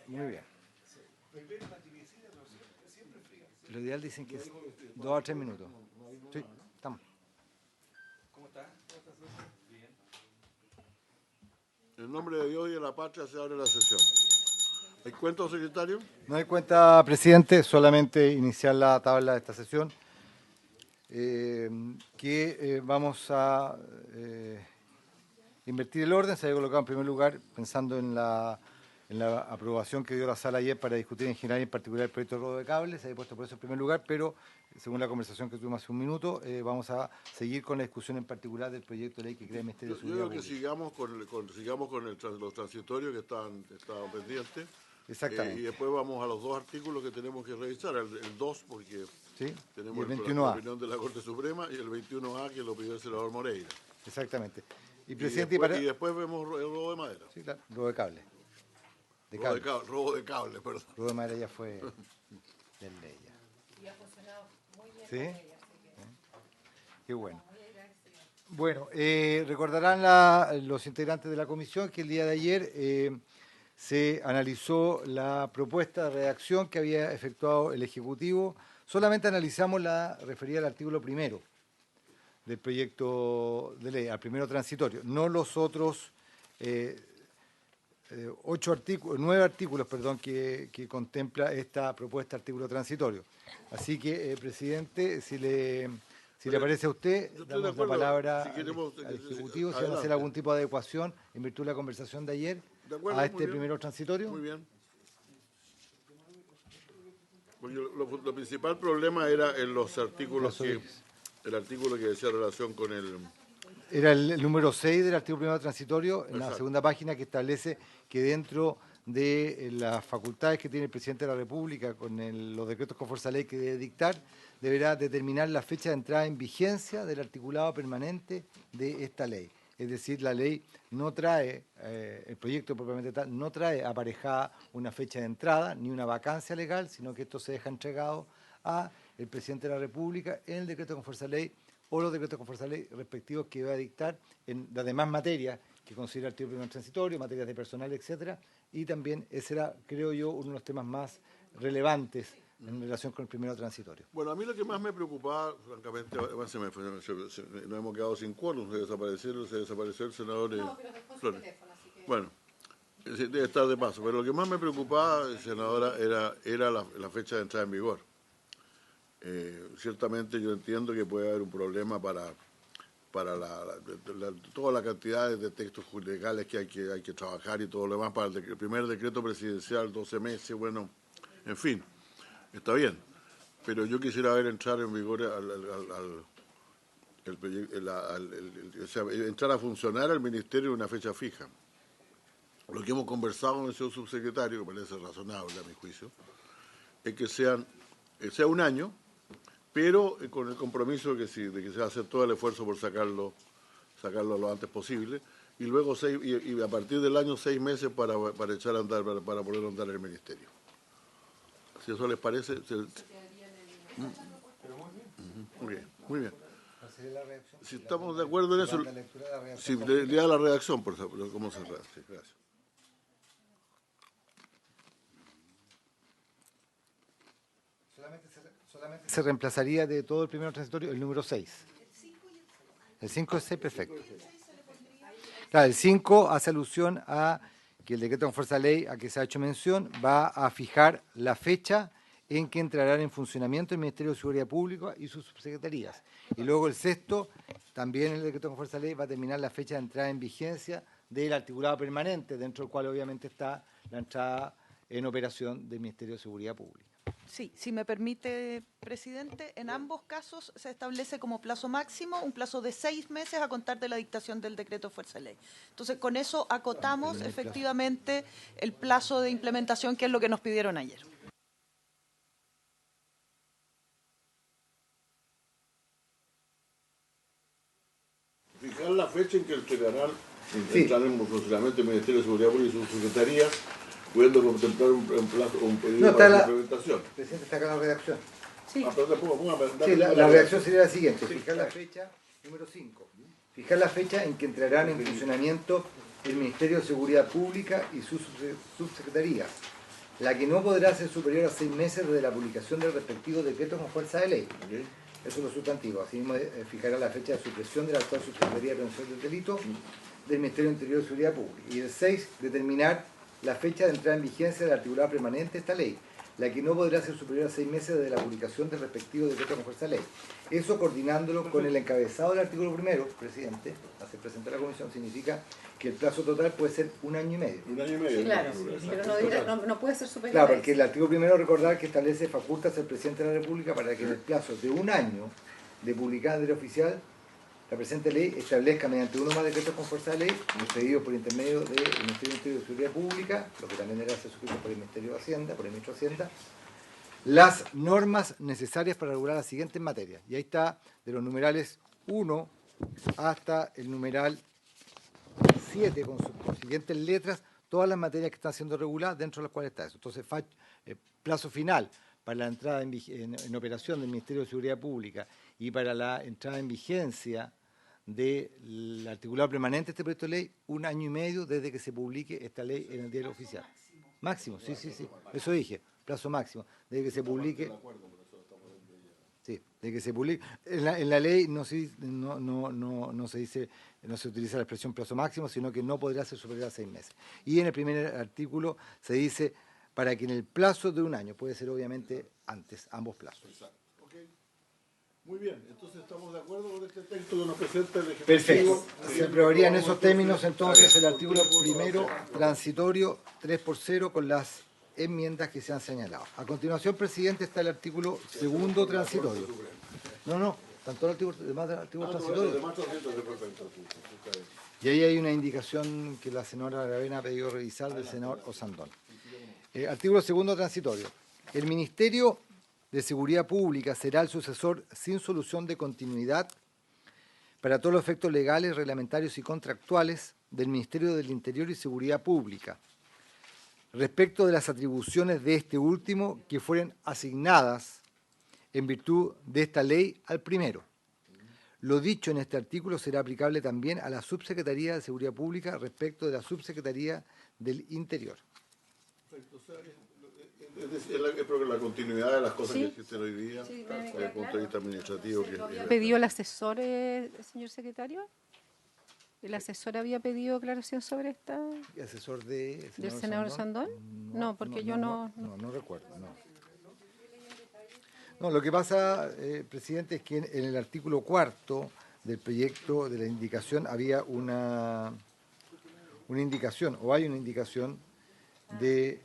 Muy bien. Lo ideal dicen que es 2 a 3 minutos. Sí, estamos. ¿Cómo está? Bien. En nombre de Dios y de la patria se abre la sesión. ¿Hay cuenta, secretario? No hay cuenta, presidente, solamente iniciar la tabla de esta sesión, vamos a invertir el orden. Se había colocado en primer lugar pensando en la aprobación que dio la sala ayer para discutir en general y en particular el proyecto de robo de cables. Se había puesto por eso en primer lugar, pero según la conversación que tuvimos hace un minuto, vamos a seguir con la discusión en particular del proyecto de ley que crea el Ministerio de Yo Seguridad creo que Pública. sigamos con los transitorios que estaban pendientes. Exactamente. Y después vamos a los dos artículos que tenemos que revisar, el 2 porque ¿Sí? tenemos Y el la 21A. opinión de la Corte Suprema y el 21A que lo pidió el senador Moreira. Exactamente. Y Presidente, después vemos el robo de madera. Sí, claro, robo de cable. Robo de cable, perdón. Robo de madera ya fue de ley. Y ha funcionado muy bien. ¿Sí? Con ella, así que Qué bueno. muy agradecida. Bueno, recordarán los integrantes de la comisión que el día de ayer se analizó la propuesta de redacción que había efectuado el Ejecutivo. Solamente analizamos la referida al artículo primero del proyecto de ley, al primero transitorio, no los otros 9 artículos, que contempla esta propuesta de artículo transitorio. Así que, presidente, si le parece a usted, damos la palabra al Ejecutivo si van a hacer algún tipo de adecuación en virtud de la conversación de ayer a este primero transitorio. Muy bien. Porque lo principal problema era en los artículos el artículo que decía relación con el... Era el número 6 del artículo primero transitorio, en la Exacto. segunda página, que establece que dentro de las facultades que tiene el presidente de la República con los decretos con fuerza de ley que debe dictar, deberá determinar la fecha de entrada en vigencia del articulado permanente de esta ley. Es decir, la ley no trae, el proyecto propiamente tal, no trae aparejada una fecha de entrada ni una vacancia legal, sino que esto se deja entregado a el presidente de la República en el decreto con fuerza de ley o los decretos con fuerza de ley respectivos que va a dictar en las demás materias que considera el artículo primero transitorio, materias de personal, etcétera, y también ese era, creo yo, uno de los temas más relevantes en relación con el primero transitorio. Bueno, a mí lo que más me preocupaba, francamente, además nos hemos quedado sin quórum, se desapareció el senador No, pero dejó su Flores. teléfono, así que... Bueno, debe estar de paso, pero lo que más me preocupaba, senadora, era la fecha de entrada en vigor. Ciertamente yo entiendo que puede haber un problema para toda la cantidad de textos legales que hay que trabajar y todo lo demás, para el primer decreto presidencial, 12 meses, bueno, en fin, está bien. Pero yo quisiera ver entrar en vigor entrar a funcionar al ministerio en una fecha fija. Lo que hemos conversado con el señor subsecretario, que parece razonable a mi juicio, es que sea un año, pero con el compromiso de que se va a hacer todo el esfuerzo por sacarlo lo antes posible, y luego y a partir del año 6 meses para echar a andar, para poder andar el ministerio. Si eso les parece... Muy bien. Si estamos de acuerdo en eso, si le da la redacción, por favor, cómo se redacta. Sí, gracias. Solamente se reemplazaría de todo el primero transitorio el número 6. El 5 y el 6, perfecto. Claro, el 5 hace alusión a que el decreto con fuerza de ley a que se ha hecho mención va a fijar la fecha en que entrarán en funcionamiento el Ministerio de Seguridad Pública y sus subsecretarías. Y luego el 6, también el decreto con fuerza de ley va a determinar la fecha de entrada en vigencia del articulado permanente, dentro del cual obviamente está la entrada en operación del Ministerio de Seguridad Pública. Sí, si me permite, presidente, en ambos casos se establece como plazo máximo un plazo de 6 meses a contar de la dictación del decreto de fuerza de ley. Entonces, con eso acotamos efectivamente el plazo de implementación, que es lo que nos pidieron ayer. Fijar la fecha en que entregarán en funcionamiento el Ministerio de Seguridad Pública y sus secretarías, pudiendo contemplar un pedido para la implementación. Presidente, está acá la redacción. Sí. Sí, la redacción sería la siguiente: fijar la fecha, número 5. Fijar la fecha en que entrarán en funcionamiento el Ministerio de Seguridad Pública y sus subsecretarías, la que no podrá ser superior a 6 meses desde la publicación del respectivo decreto con fuerza de ley. Eso es lo sustantivo. Asimismo, fijará la fecha de supresión de la actual Subsecretaría de Prevención del Delito del Ministerio del Interior y Seguridad Pública. Y el 6, determinar la fecha de entrada en vigencia del articulado permanente de esta ley, la que no podrá ser superior a 6 meses desde la publicación del respectivo decreto con fuerza de ley. Eso, coordinándolo con el encabezado del artículo primero, presidente, hacer presentar a la comisión, significa que el plazo total puede ser 1 año y medio. 1 año y medio. Claro, pero no puede ser superior Claro, a porque el artículo primero, recordar que establece facultas al presidente de la República para que en el plazo de 1 año de publicada en el diario oficial, la presente ley establezca mediante uno o más decretos con fuerza de ley, expedidos por intermedio del Ministerio del Interior y Seguridad Pública, lo que también deberá ser suscrito por el Ministerio de Hacienda, por el Ministro de Hacienda, las normas necesarias para regular las siguientes materias. Y ahí está, de los numerales 1 hasta el numeral 7, con sus siguientes letras, todas las materias que están siendo reguladas, dentro de las cuales está eso. Entonces, plazo final para la entrada en operación del Ministerio de Seguridad Pública y para la entrada en vigencia del articulado permanente de este proyecto de ley, 1 año y medio desde que se publique esta ley en el diario oficial. Máximo, sí, eso dije, plazo máximo, desde que se publique. Sí, de que se publique. En la ley no se dice, no se utiliza la expresión plazo máximo, sino que no podrá ser superior a 6 meses. Y en el primer artículo se dice para que en el plazo de 1 año, puede ser obviamente antes, ambos plazos. Exacto. Okay. Muy bien, entonces estamos de acuerdo con este texto que nos presenta el Ejecutivo. Perfecto. Se aprobaría en esos términos entonces el artículo primero transitorio 3x0 con las enmiendas que se han señalado. A continuación, presidente, está el artículo segundo transitorio. No, tanto el demás del artículo transitorio. Y ahí hay una indicación que la senadora Aravena ha pedido revisar del senador Osandón. Artículo segundo transitorio. El Ministerio de Seguridad Pública será el sucesor sin solución de continuidad para todos los efectos legales, reglamentarios y contractuales del Ministerio del Interior y Seguridad Pública, respecto de las atribuciones de este último que fueran asignadas en virtud de esta ley al primero. Lo dicho en este artículo será aplicable también a la Subsecretaría de Seguridad Pública respecto de la Subsecretaría del Interior. Perfecto, o sea, es la continuidad de las cosas que existen hoy día, desde el punto de vista administrativo. ¿Había pedido el asesor, señor secretario? ¿El asesor había pedido aclaración sobre esta? ¿El asesor del senador Sandón? No, porque yo no recuerdo, no, lo que pasa, presidente, es que en el artículo 4 del proyecto de la indicación había una indicación, o hay una indicación del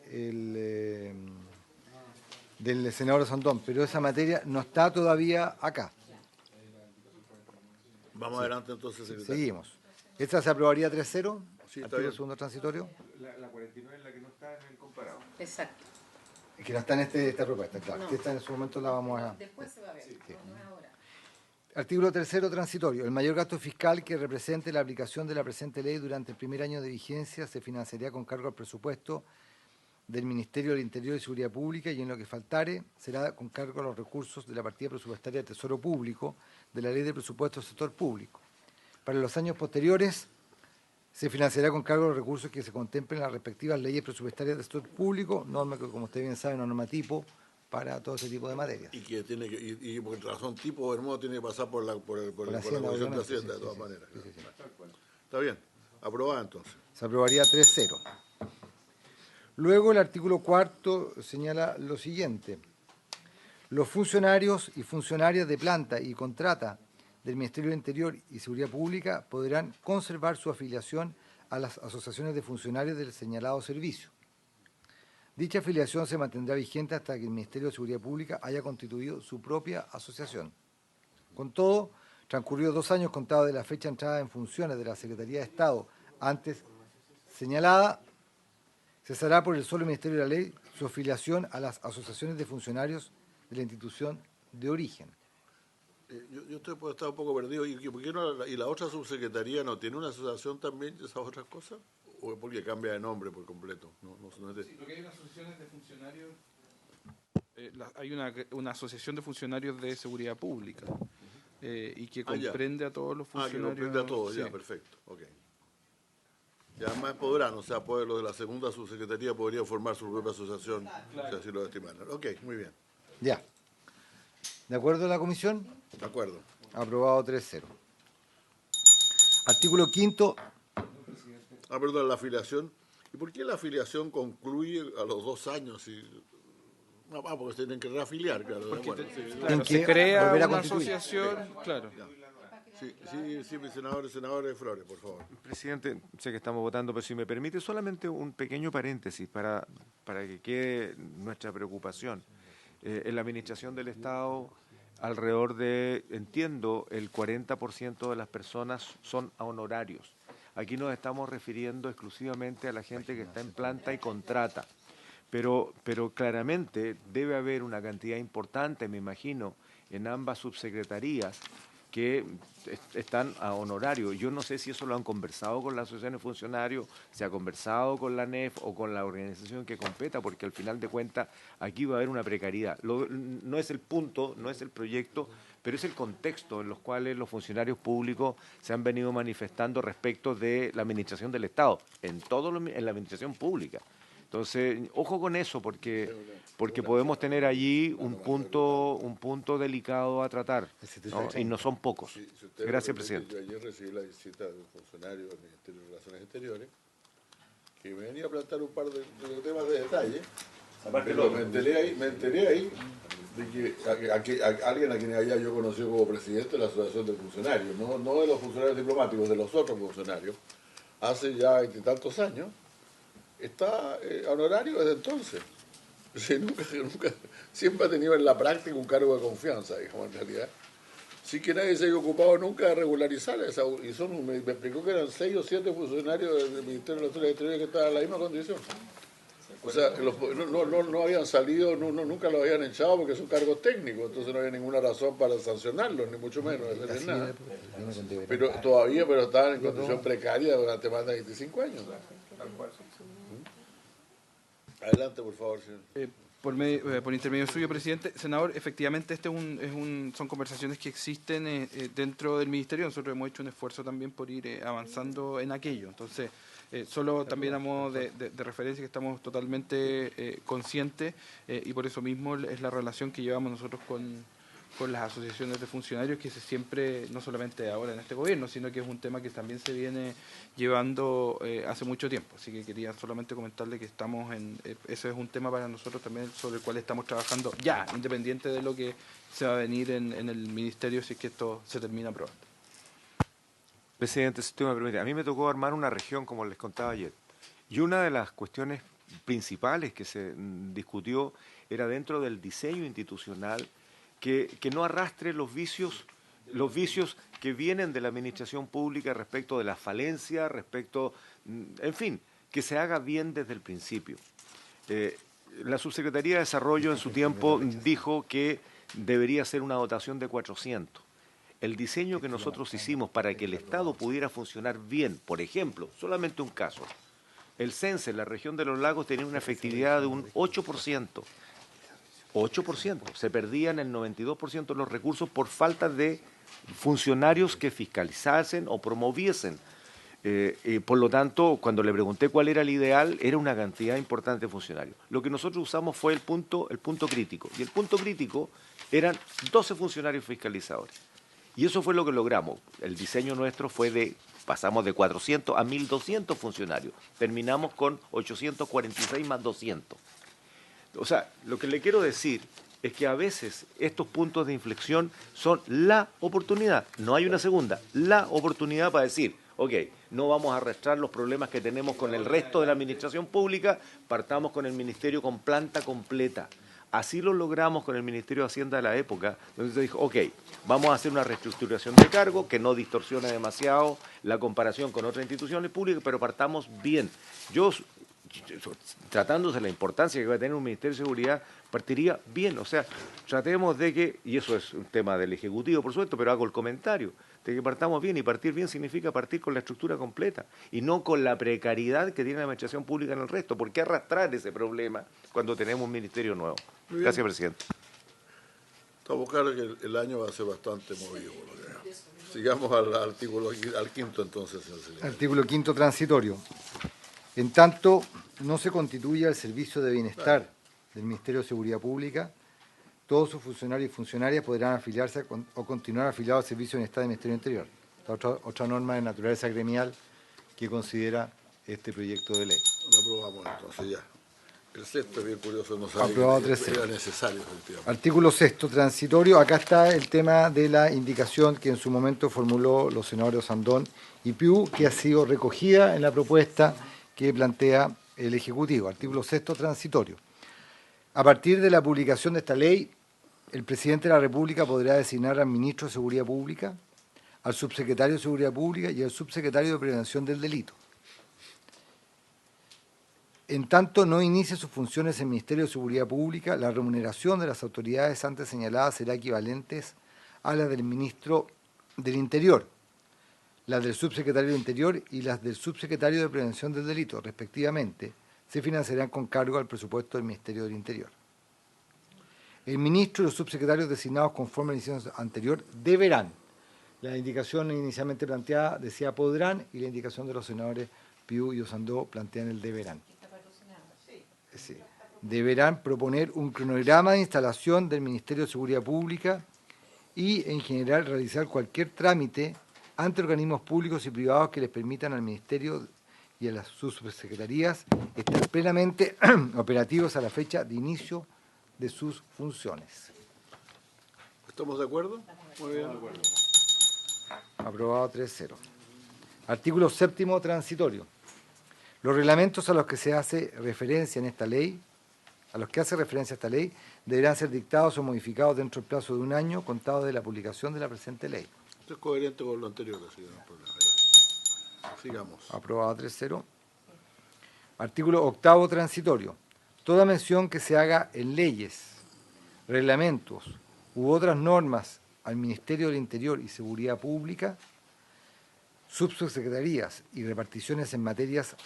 senador Sandón, pero esa materia no está todavía acá. Vamos adelante entonces, secretario. Seguimos. ¿Esta se aprobaría 3-0? Sí, está artículo bien. segundo transitorio. La 49 es la que no está en el comparado. Exacto. Que no está en esta propuesta, claro. No. Que esta en su momento la vamos a... Después se va a ver, no es ahora. Artículo 3 transitorio. El mayor gasto fiscal que represente la aplicación de la presente ley durante el primer año de vigencia se financiaría con cargo al presupuesto del Ministerio del Interior y Seguridad Pública y en lo que faltare será con cargo a los recursos de la partida presupuestaria de Tesoro Público de la Ley de Presupuesto del Sector Público. Para los años posteriores se financiará con cargo a los recursos que se contemplen en las respectivas leyes presupuestarias del sector público, norma que, como usted bien sabe, es una norma tipo para todo ese tipo de materias. Y que tiene que, y por razón tipo de modo tiene que pasar por la Comisión de Hacienda, de todas maneras. Sí. Está bien, aprobada entonces. Se aprobaría 3-0. Luego el artículo 4 señala lo siguiente. Los funcionarios y funcionarias de planta y contrata del Ministerio del Interior y Seguridad Pública podrán conservar su afiliación a las asociaciones de funcionarios del señalado servicio. Dicha afiliación se mantendrá vigente hasta que el Ministerio de Seguridad Pública haya constituido su propia asociación. Con todo, transcurridos 2 años contados de la fecha de entrada en funciones de la Secretaría de Estado antes señalada, cesará por el solo Ministerio de la Ley su afiliación a las asociaciones de funcionarios de la institución de origen. Yo estoy puedo estar un poco perdido. ¿Por qué no, y la otra subsecretaría no tiene una asociación también de esas otras cosas? ¿O es porque cambia de nombre por completo? Sí, porque hay unas asociaciones de funcionarios, hay una asociación de funcionarios de seguridad pública y que comprende a todos los funcionarios. Que comprende a todos, sí. ya, perfecto. Okay. Y además podrán, o sea, los de la segunda subsecretaría podrían formar su propia asociación, si así lo estimaran. Ok, muy bien. Ya. ¿De acuerdo a la comisión? De acuerdo. Aprobado 3-0. Artículo 5º. Perdón, la afiliación. ¿Y por qué la afiliación concluye a los 2 años? Porque se tienen que reafiliar, claro. Porque Bueno, sí, claro, que se crea volver a una constituir. asociación, claro. sí, mi senador Flores, por favor. Presidente, sé que estamos votando, pero si me permite solamente un pequeño paréntesis para que quede nuestra preocupación. En la administración del Estado, alrededor de, entiendo, el 40% de las personas son honorarios. Aquí nos estamos refiriendo exclusivamente a la gente que está en planta y contrata. Pero claramente debe haber una cantidad importante, me imagino, en ambas subsecretarías que están a honorario. Yo no sé si eso lo han conversado con la Asociación de Funcionarios, se ha conversado con la ANEF o con la organización que competa, porque al final de cuentas aquí va a haber una precariedad. No es el punto, no es el proyecto, pero es el contexto en los cuales los funcionarios públicos se han venido manifestando respecto de la administración del Estado, en la administración pública. Entonces, ojo con eso, porque podemos tener allí un punto delicado a tratar, ¿no? Y no son pocos. Gracias, presidente. Yo ayer recibí la visita de un funcionario del Ministerio de Relaciones Exteriores que me venía a plantear un par de temas de detalle. Pero me enteré ahí de que alguien a quien había yo conocido como presidente de la Asociación de Funcionarios, no de los funcionarios diplomáticos, de los otros funcionarios, hace ya 20 y tantos años, está a honorario desde entonces. Sí, nunca, siempre ha tenido en la práctica un cargo de confianza, digamos, en realidad. Sí que nadie se haya ocupado nunca de regularizar esa, y me explicó que eran 6 o 7 funcionarios del Ministerio de Relaciones Exteriores que estaban en la misma condición. O sea, no habían salido, nunca los habían echado porque son cargos técnicos, entonces no había ninguna razón para sancionarlos, ni mucho menos, nada. Pero todavía estaban en condición precaria durante más de 25 años. Adelante, por favor, señor. Por intermedio suyo, presidente. Senador, efectivamente son conversaciones que existen dentro del Ministerio. Nosotros hemos hecho un esfuerzo también por ir avanzando en aquello. Entonces, solo también a modo de referencia que estamos totalmente conscientes y por eso mismo es la relación que llevamos nosotros con las asociaciones de funcionarios, que se siempre, no solamente ahora en este gobierno, sino que es un tema que también se viene llevando hace mucho tiempo. Así que quería solamente comentarle que eso es un tema para nosotros también sobre el cual estamos trabajando ya, independiente de lo que se va a venir en el Ministerio, si es que esto se termina aprobando. Presidente, si usted me permite, a mí me tocó armar una región, como les contaba ayer, y una de las cuestiones principales que se discutió era dentro del diseño institucional que no arrastre los vicios que vienen de la administración pública respecto de la falencia, en fin, que se haga bien desde el principio. La Subsecretaría de Desarrollo en su tiempo dijo que debería ser una dotación de 400. El diseño que nosotros hicimos para que el Estado pudiera funcionar bien, por ejemplo, solamente un caso, el CENSE en la región de los lagos tenía una efectividad de un 8%. 8%. Se perdían el 92% de los recursos por falta de funcionarios que fiscalizasen o promoviesen. Por lo tanto, cuando le pregunté cuál era el ideal, era una cantidad importante de funcionarios. Lo que nosotros usamos fue el punto crítico. Y el punto crítico eran 12 funcionarios fiscalizadores. Y eso fue lo que logramos. El diseño nuestro pasamos de 400 a 1.200 funcionarios. Terminamos con 846 más 200. O sea, lo que le quiero decir es que a veces estos puntos de inflexión son la oportunidad, no hay una segunda, la oportunidad para decir, ok, no vamos a arrastrar los problemas que tenemos con el resto de la administración pública, partamos con el Ministerio con planta completa. Así lo logramos con el Ministerio de Hacienda de la época, donde se dijo, ok, vamos a hacer una reestructuración de cargo que no distorsione demasiado la comparación con otras instituciones públicas, pero partamos bien. Tratándose de la importancia que va a tener un Ministerio de Seguridad, partiría bien. O sea, tratemos de que, y eso es un tema del Ejecutivo, por supuesto, pero hago el comentario, de que partamos bien, y partir bien significa partir con la estructura completa, y no con la precariedad que tiene la administración pública en el resto. ¿Por qué arrastrar ese problema cuando tenemos un ministerio nuevo? Gracias, presidente. Estamos claros que el año va a ser bastante movido, por lo que veo. Sigamos al artículo, al quinto entonces, señor secretario. Artículo 5º transitorio. En tanto no se constituya el servicio de bienestar del Ministerio de Seguridad Pública, todos sus funcionarios y funcionarias podrán afiliarse o continuar afiliados al Servicio de Bienestar del Ministerio del Interior. Otra norma de naturaleza gremial que considera este proyecto de ley. Lo aprobamos entonces ya. El sexto, bien curioso, no sabía Aprobado que 3-0. era necesario, efectivamente. Artículo 6º transitorio. Acá está el tema de la indicación que en su momento formuló los senadores Sandón y Piu, que ha sido recogida en la propuesta que plantea el Ejecutivo. Artículo 6º transitorio. A partir de la publicación de esta ley, el presidente de la República podrá designar al ministro de Seguridad Pública, al subsecretario de Seguridad Pública y al subsecretario de Prevención del Delito. En tanto no inicie sus funciones en el Ministerio de Seguridad Pública, la remuneración de las autoridades antes señaladas será equivalente a la del ministro del Interior, las del subsecretario del Interior y las del subsecretario de Prevención del Delito, respectivamente, se financiarán con cargo al presupuesto del Ministerio del Interior. El ministro y los subsecretarios designados conforme a la indicación anterior deberán. La indicación inicialmente planteada decía podrán y la indicación de los senadores Piu y Osandó plantean el deberán. Sí. Deberán proponer un cronograma de instalación del Ministerio de Seguridad Pública y, en general, realizar cualquier trámite ante organismos públicos y privados que les permitan al Ministerio y a las subsecretarías estar plenamente operativos a la fecha de inicio de sus funciones. ¿Estamos de acuerdo? Muy bien. Aprobado 3-0. Artículo 7º transitorio. Los reglamentos a los que se hace referencia en esta ley, deberán ser dictados o modificados dentro del plazo de un año contado de la publicación de la presente ley. Esto es coherente con lo anterior, así que no hay problema. Ya. Sigamos. Aprobado 3-0. Artículo 8º transitorio. Toda mención que se haga en leyes, reglamentos u otras normas al Ministerio del Interior y Seguridad Pública, subsecretarías y reparticiones en materias,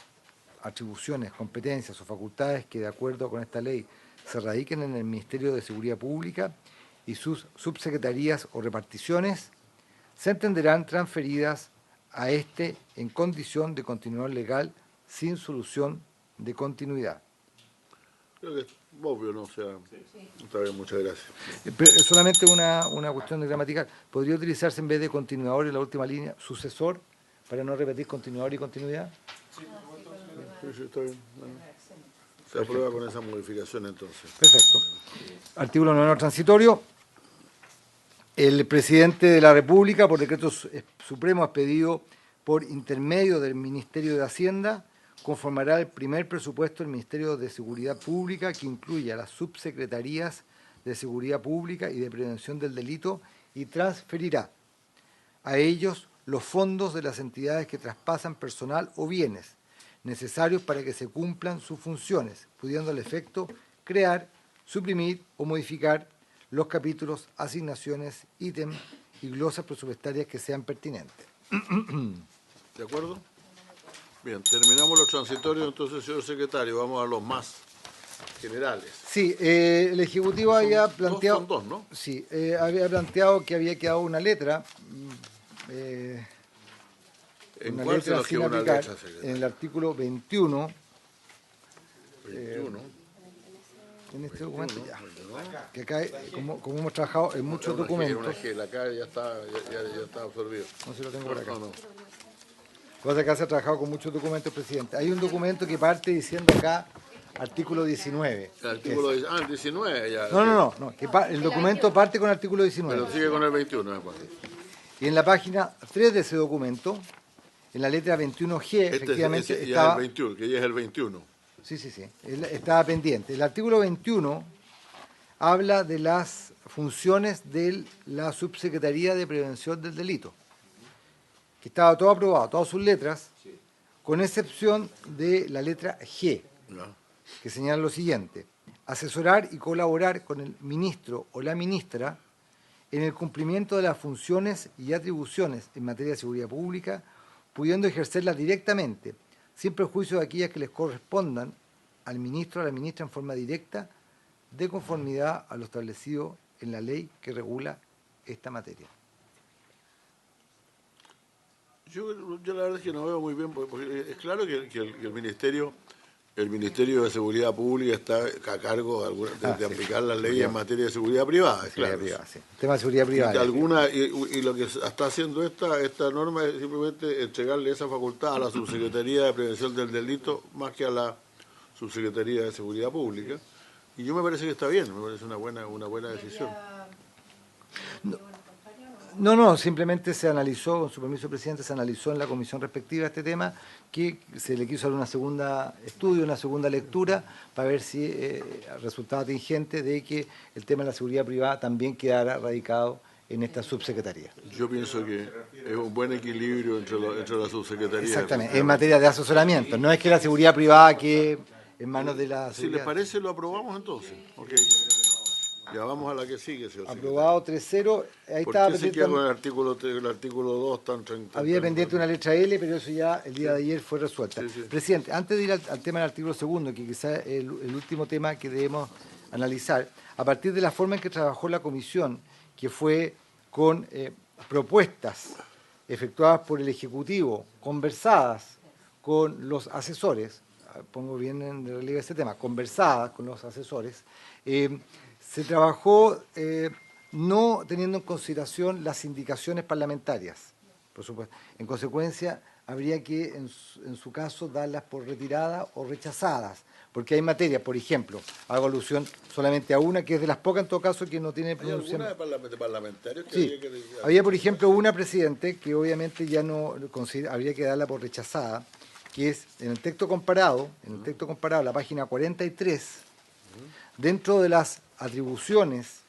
atribuciones, competencias o facultades que de acuerdo con esta ley se radiquen en el Ministerio de Seguridad Pública y sus subsecretarías o reparticiones, se entenderán transferidas a este en condición de continuidad legal sin solución de continuidad. Creo que es obvio, ¿no? O sea, está bien, muchas gracias. Pero es solamente una cuestión de gramatical. ¿Podría utilizarse en vez de continuador en la última línea, sucesor, para no repetir continuador y continuidad? Sí, está bien. Bueno. Se aprueba con esa modificación entonces. Perfecto. Artículo 9 transitorio. El presidente de la República, por decreto supremo expedido por intermedio del Ministerio de Hacienda, conformará el primer presupuesto del Ministerio de Seguridad Pública que incluya las subsecretarías de Seguridad Pública y de Prevención del Delito y transferirá a ellos los fondos de las entidades que traspasan personal o bienes necesarios para que se cumplan sus funciones, pudiendo al efecto crear, suprimir o modificar los capítulos, asignaciones, ítems y glosas presupuestarias que sean pertinentes. ¿De acuerdo? Bien, terminamos los transitorios, entonces, señor secretario, vamos a los más generales. Sí, el Ejecutivo había planteado... Son dos, ¿no? Sí, había planteado que había quedado una letra... ¿En una cuál letra se nos sin quedó una aplicar, letra, secretario? en el artículo 21, 21. en este documento, 21, ya, 22. que acá, como hemos trabajado en muchos documentos, Acá ya está absorbido. no se lo tengo por acá. No. Cosa que acá se ha trabajado con muchos documentos, presidente. Hay un documento que parte diciendo acá, artículo 19. El artículo que es- el 19 ya. No, que el documento parte con el artículo 19. Pero sigue con el 21, me parece. Y en la página 3 de ese documento, en la letra 21G, efectivamente, ese ya estaba... es el 21, que ya es el 21. Sí, estaba pendiente. El artículo 21 habla de las funciones de la Subsecretaría de Prevención del Delito, que estaba todo aprobado, todas sus letras, con excepción de la letra G, ¿No? que señala lo siguiente: asesorar y colaborar con el ministro o la ministra en el cumplimiento de las funciones y atribuciones en materia de seguridad pública, pudiendo ejercerlas directamente, sin perjuicio de aquellas que les correspondan al ministro o a la ministra en forma directa, de conformidad a lo establecido en la ley que regula esta materia. Yo la verdad es que no veo muy bien, porque es claro que el Ministerio de Seguridad Pública está a cargo de aplicar las leyes en materia de seguridad privada, es claro. Privada, sí. Tema de seguridad privada. Y lo que está haciendo esta norma es simplemente entregarle esa facultad a la Subsecretaría de Prevención del Delito más que a la Subsecretaría de Seguridad Pública. Y yo me parece que está bien, me parece una buena decisión. No, simplemente se analizó, con su permiso, presidente, se analizó en la comisión respectiva este tema, que se le quiso dar una segunda estudio, una segunda lectura, para ver si resultaba tingente de que el tema de la seguridad privada también quedara radicado en esta subsecretaría. Yo pienso que es un buen equilibrio entre la subsecretaría. Exactamente, en materia de asesoramiento. No es que la seguridad privada quede en manos de la seguridad. Si les parece, lo aprobamos entonces. Okay. Ya vamos a la que sigue, señor Aprobado 3-0. Ahí ¿Por estaba qué se queda con el artículo 2 tan había pendiente una letra L, pero eso ya el día de ayer fue resuelta. Sí. Presidente, antes de ir al tema del artículo 2, que quizás es el último tema que debemos analizar, a partir de la forma en que trabajó la comisión, que fue con propuestas efectuadas por el Ejecutivo, conversadas con los asesores, pongo bien en relieve ese tema, conversadas con los asesores, se trabajó no teniendo en consideración las indicaciones parlamentarias, por supuesto. En consecuencia, habría que, en su caso, darlas por retiradas o rechazadas, porque hay materias, por ejemplo, hago alusión solamente a una, que es de las pocas, en todo caso, que no tiene pronunciamiento. ¿Hay alguna de parlamentarios que Sí, había, por ejemplo, una, presidente, que obviamente ya no habría que darla por rechazada, que es en el texto comparado, la página 43, dentro de las atribuciones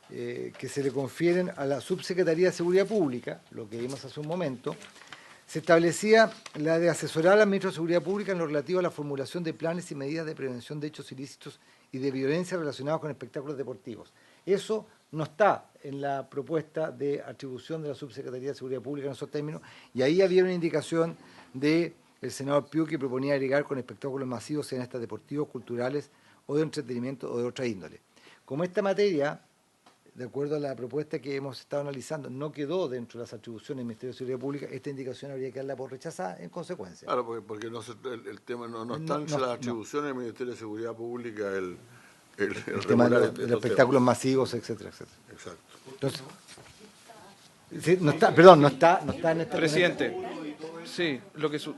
que se le confieren a la Subsecretaría de Seguridad Pública, lo que vimos hace un momento, se establecía la de asesorar al Ministro de Seguridad Pública en lo relativo a la formulación de planes y medidas de prevención de hechos ilícitos y de violencia relacionados con espectáculos deportivos. Eso no está en la propuesta de atribución de la Subsecretaría de Seguridad Pública en esos términos, y ahí había una indicación del senador Piu, que proponía agregar con espectáculos masivos, sean estos deportivos, culturales o de entretenimiento o de otra índole. Como esta materia, de acuerdo a la propuesta que hemos estado analizando, no quedó dentro de las atribuciones del Ministerio de Seguridad Pública, esta indicación habría que darla por rechazada en consecuencia. Claro, porque el tema no está entre las atribuciones del Ministerio de Seguridad Pública el tema de los espectáculos masivos, etcétera, etcétera. Exacto. Entonces, sí, no está en este Presidente, sí,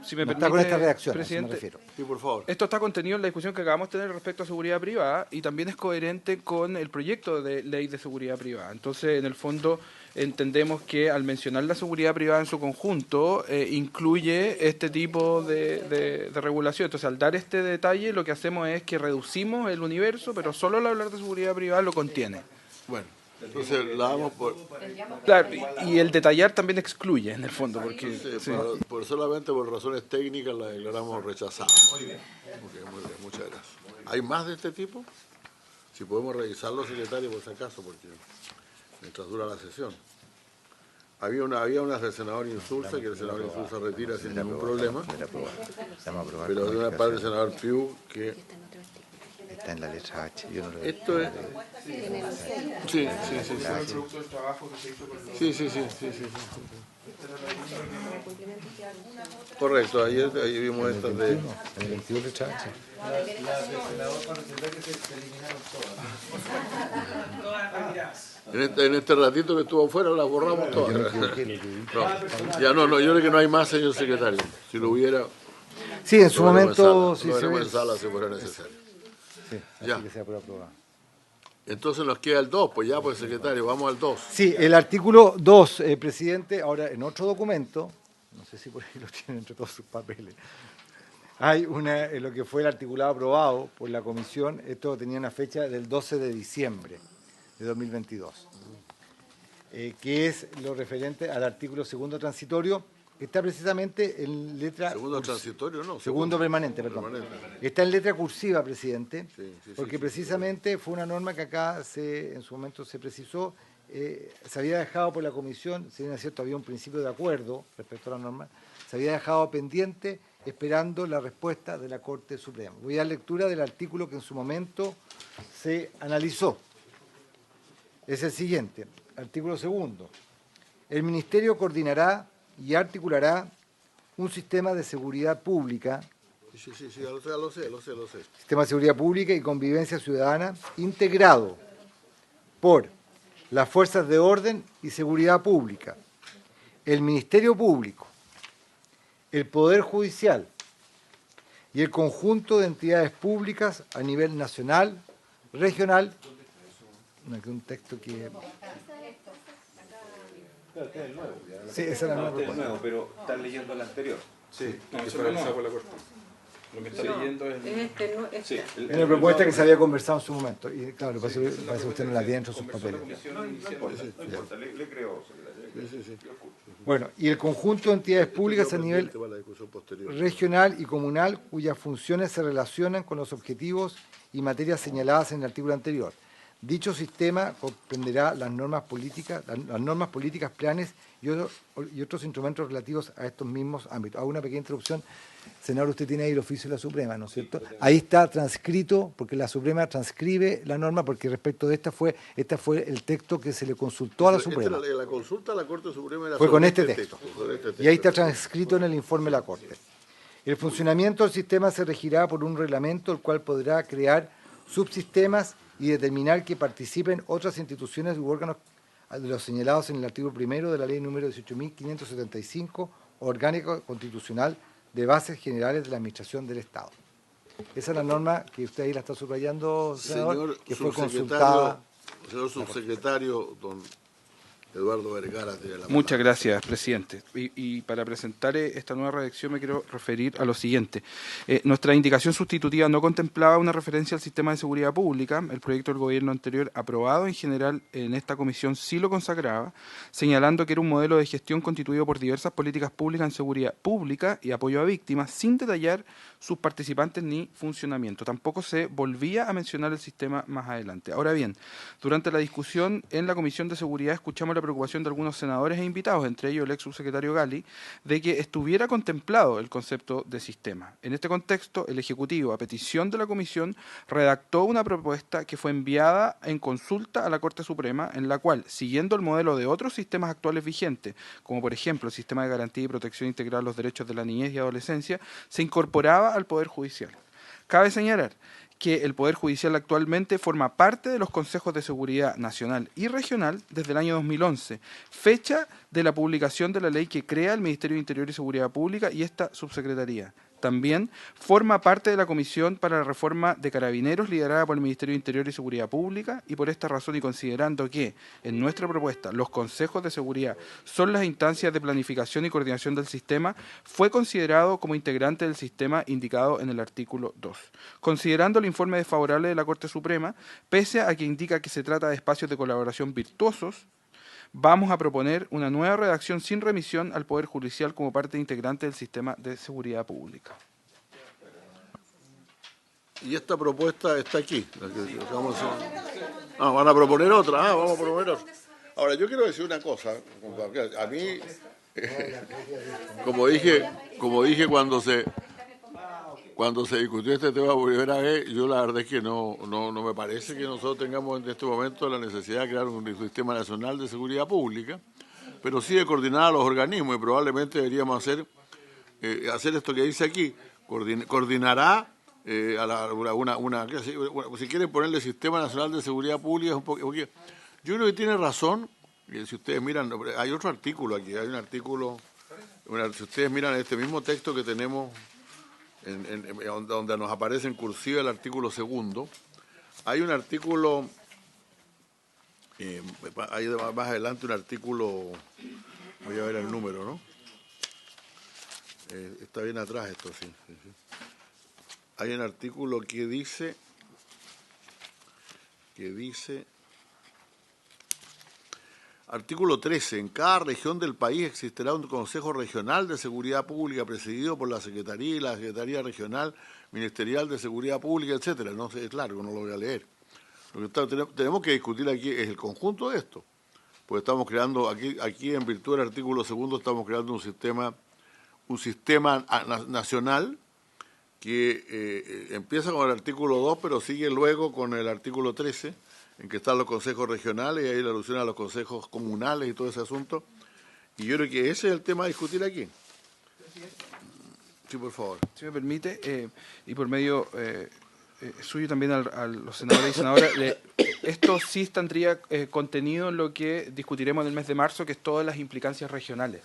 si me no permite, está con esta redacción, presidente, me refiero. Sí, por favor. esto está contenido en la discusión que acabamos de tener respecto a seguridad privada y también es coherente con el proyecto de ley de seguridad privada. Entonces, en el fondo, entendemos que al mencionar la seguridad privada en su conjunto, incluye este tipo de regulación. Entonces, al dar este detalle, lo que hacemos es que reducimos el universo, pero solo al hablar de seguridad privada lo contiene. Bueno, entonces la damos por... Claro, y el detallar también excluye, en el fondo, porque... Sí, solamente por razones técnicas la declaramos rechazada. Muy bien, muchas gracias. ¿Hay más de este tipo? Si podemos revisarlo, secretario, por si acaso, porque mientras dura la sesión. Había una del senador Insulza, que el senador Insulza retira sin ningún problema, pero de una parte del senador Piu que... Está en la letra H. Yo no lo Esto es... Sí. Correcto, ahí vimos estas de... En el 21 letra H. En este ratito que estuvo afuera las borramos todas. No, yo creo que no hay más, señor secretario. Si lo hubiera... Sí, en su momento... Sí, lo veremos en sala si fuera necesario. Sí, Ya. que sea aprobado. Entonces nos queda el 2, pues ya, pues secretario, vamos al 2. Sí, el artículo 2, presidente, ahora en otro documento, no sé si por ahí lo tienen entre todos sus papeles, hay lo que fue el articulado aprobado por la comisión, esto tenía una fecha del 12 de diciembre de 2022, que es lo referente al artículo segundo transitorio, que está precisamente en letra... Segundo transitorio, no. Segundo permanente, perdón. Permanente. Está en letra cursiva, presidente, Sí, porque precisamente fue una norma que acá en su momento se precisó, se había dejado por la comisión, si bien es cierto, había un principio de acuerdo respecto a la norma, se había dejado pendiente esperando la respuesta de la Corte Suprema. Voy a dar lectura del artículo que en su momento se analizó. Es el siguiente, artículo segundo. El Ministerio coordinará y articulará un sistema de seguridad pública, Sí, ya lo sé. sistema de seguridad pública y convivencia ciudadana integrado por las fuerzas de orden y seguridad pública, el Ministerio Público, el Poder Judicial y el conjunto de entidades públicas a nivel nacional, regional. Aquí un texto que... Sí, esa es la nueva propuesta. pero están leyendo el anterior. Sí, no, eso lo por la corte. Lo que está leyendo es... Sí, Es una propuesta que se había conversado en su momento. Y claro, parece que usted no la tiene dentro de sus papeles. le creo. Bueno, y el conjunto de entidades públicas a nivel regional y comunal cuyas funciones se relacionan con los objetivos y materias señaladas en el artículo anterior. Dicho sistema comprenderá las normas políticas, planes y otros instrumentos relativos a estos mismos ámbitos. Hago una pequeña introducción. Senador, usted tiene ahí el oficio de la Suprema, ¿no es cierto? Ahí está transcrito, porque la Suprema transcribe la norma, porque respecto de esta fue el texto que se le consultó a la Suprema. La consulta a la Corte Suprema era Fue con sobre este texto. texto. Y ahí está transcrito en el informe de la Corte. El funcionamiento del sistema se regirá por un reglamento, el cual podrá crear subsistemas y determinar que participen otras instituciones u órganos de los señalados en el artículo 1 de la Ley número 18.575, orgánico constitucional de bases generales de la Administración del Estado. Esa es la norma que usted ahí la está subrayando, senador, que fue consultada. Señor subsecretario, don Eduardo Vergara tiene la palabra. Muchas gracias, presidente. Y para presentar esta nueva redacción me quiero referir a lo siguiente. Nuestra indicación sustitutiva no contemplaba una referencia al sistema de seguridad pública. El proyecto del gobierno anterior, aprobado en general en esta comisión, sí lo consagraba, señalando que era un modelo de gestión constituido por diversas políticas públicas en seguridad pública y apoyo a víctimas, sin detallar sus participantes ni funcionamiento. Tampoco se volvía a mencionar el sistema más adelante. Ahora bien, durante la discusión en la Comisión de Seguridad escuchamos la preocupación de algunos senadores e invitados, entre ellos el ex subsecretario Gali, de que estuviera contemplado el concepto de sistema. En este contexto, el Ejecutivo, a petición de la Comisión, redactó una propuesta que fue enviada en consulta a la Corte Suprema, en la cual, siguiendo el modelo de otros sistemas actuales vigentes, como por ejemplo el sistema de garantía y protección integral de los derechos de la niñez y adolescencia, se incorporaba al Poder Judicial. Cabe señalar que el Poder Judicial actualmente forma parte de los Consejos de Seguridad Nacional y Regional desde el año 2011, fecha de la publicación de la ley que crea el Ministerio de Interior y Seguridad Pública y esta subsecretaría. También forma parte de la Comisión para la Reforma de Carabineros liderada por el Ministerio de Interior y Seguridad Pública y por esta razón y considerando que, en nuestra propuesta, los consejos de seguridad son las instancias de planificación y coordinación del sistema, fue considerado como integrante del sistema indicado en el artículo 2. Considerando el informe desfavorable de la Corte Suprema, pese a que indica que se trata de espacios de colaboración virtuosos, vamos a proponer una nueva redacción sin remisión al Poder Judicial como parte integrante del sistema de seguridad pública. Y esta propuesta está aquí. Van a proponer otra. Vamos a proponer otra. Ahora, yo quiero decir una cosa. A mí, como dije cuando se discutió este tema por primera vez, yo la verdad es que no me parece que nosotros tengamos en este momento la necesidad de crear un sistema nacional de seguridad pública, pero sí de coordinar a los organismos y probablemente deberíamos hacer esto que dice aquí, coordinará si quieren ponerle Sistema Nacional de Seguridad Pública, es un poco, yo creo que tiene razón, si ustedes miran, hay otro artículo aquí, hay un artículo, si ustedes miran este mismo texto que tenemos, donde nos aparece en cursiva el artículo 2, hay un artículo, hay más adelante un artículo, voy a ver el número, ¿no? Está bien atrás esto, sí. Hay un artículo que dice, artículo 13, en cada región del país existirá un Consejo Regional de Seguridad Pública presidido por la Secretaría y la Secretaría Regional Ministerial de Seguridad Pública, etcétera. No sé, es largo, no lo voy a leer. Lo que tenemos que discutir aquí es el conjunto de esto. Pues estamos creando, aquí en virtud del artículo 2, estamos creando un sistema nacional que empieza con el artículo 2, pero sigue luego con el artículo 13, en que están los consejos regionales, y ahí la alusión a los consejos comunales y todo ese asunto. Y yo creo que ese es el tema a discutir aquí. Sí, por favor. Si me permite, y por medio suyo también a los senadores y senadoras, esto sí tendría contenido en lo que discutiremos en el mes de marzo, que es todas las implicancias regionales.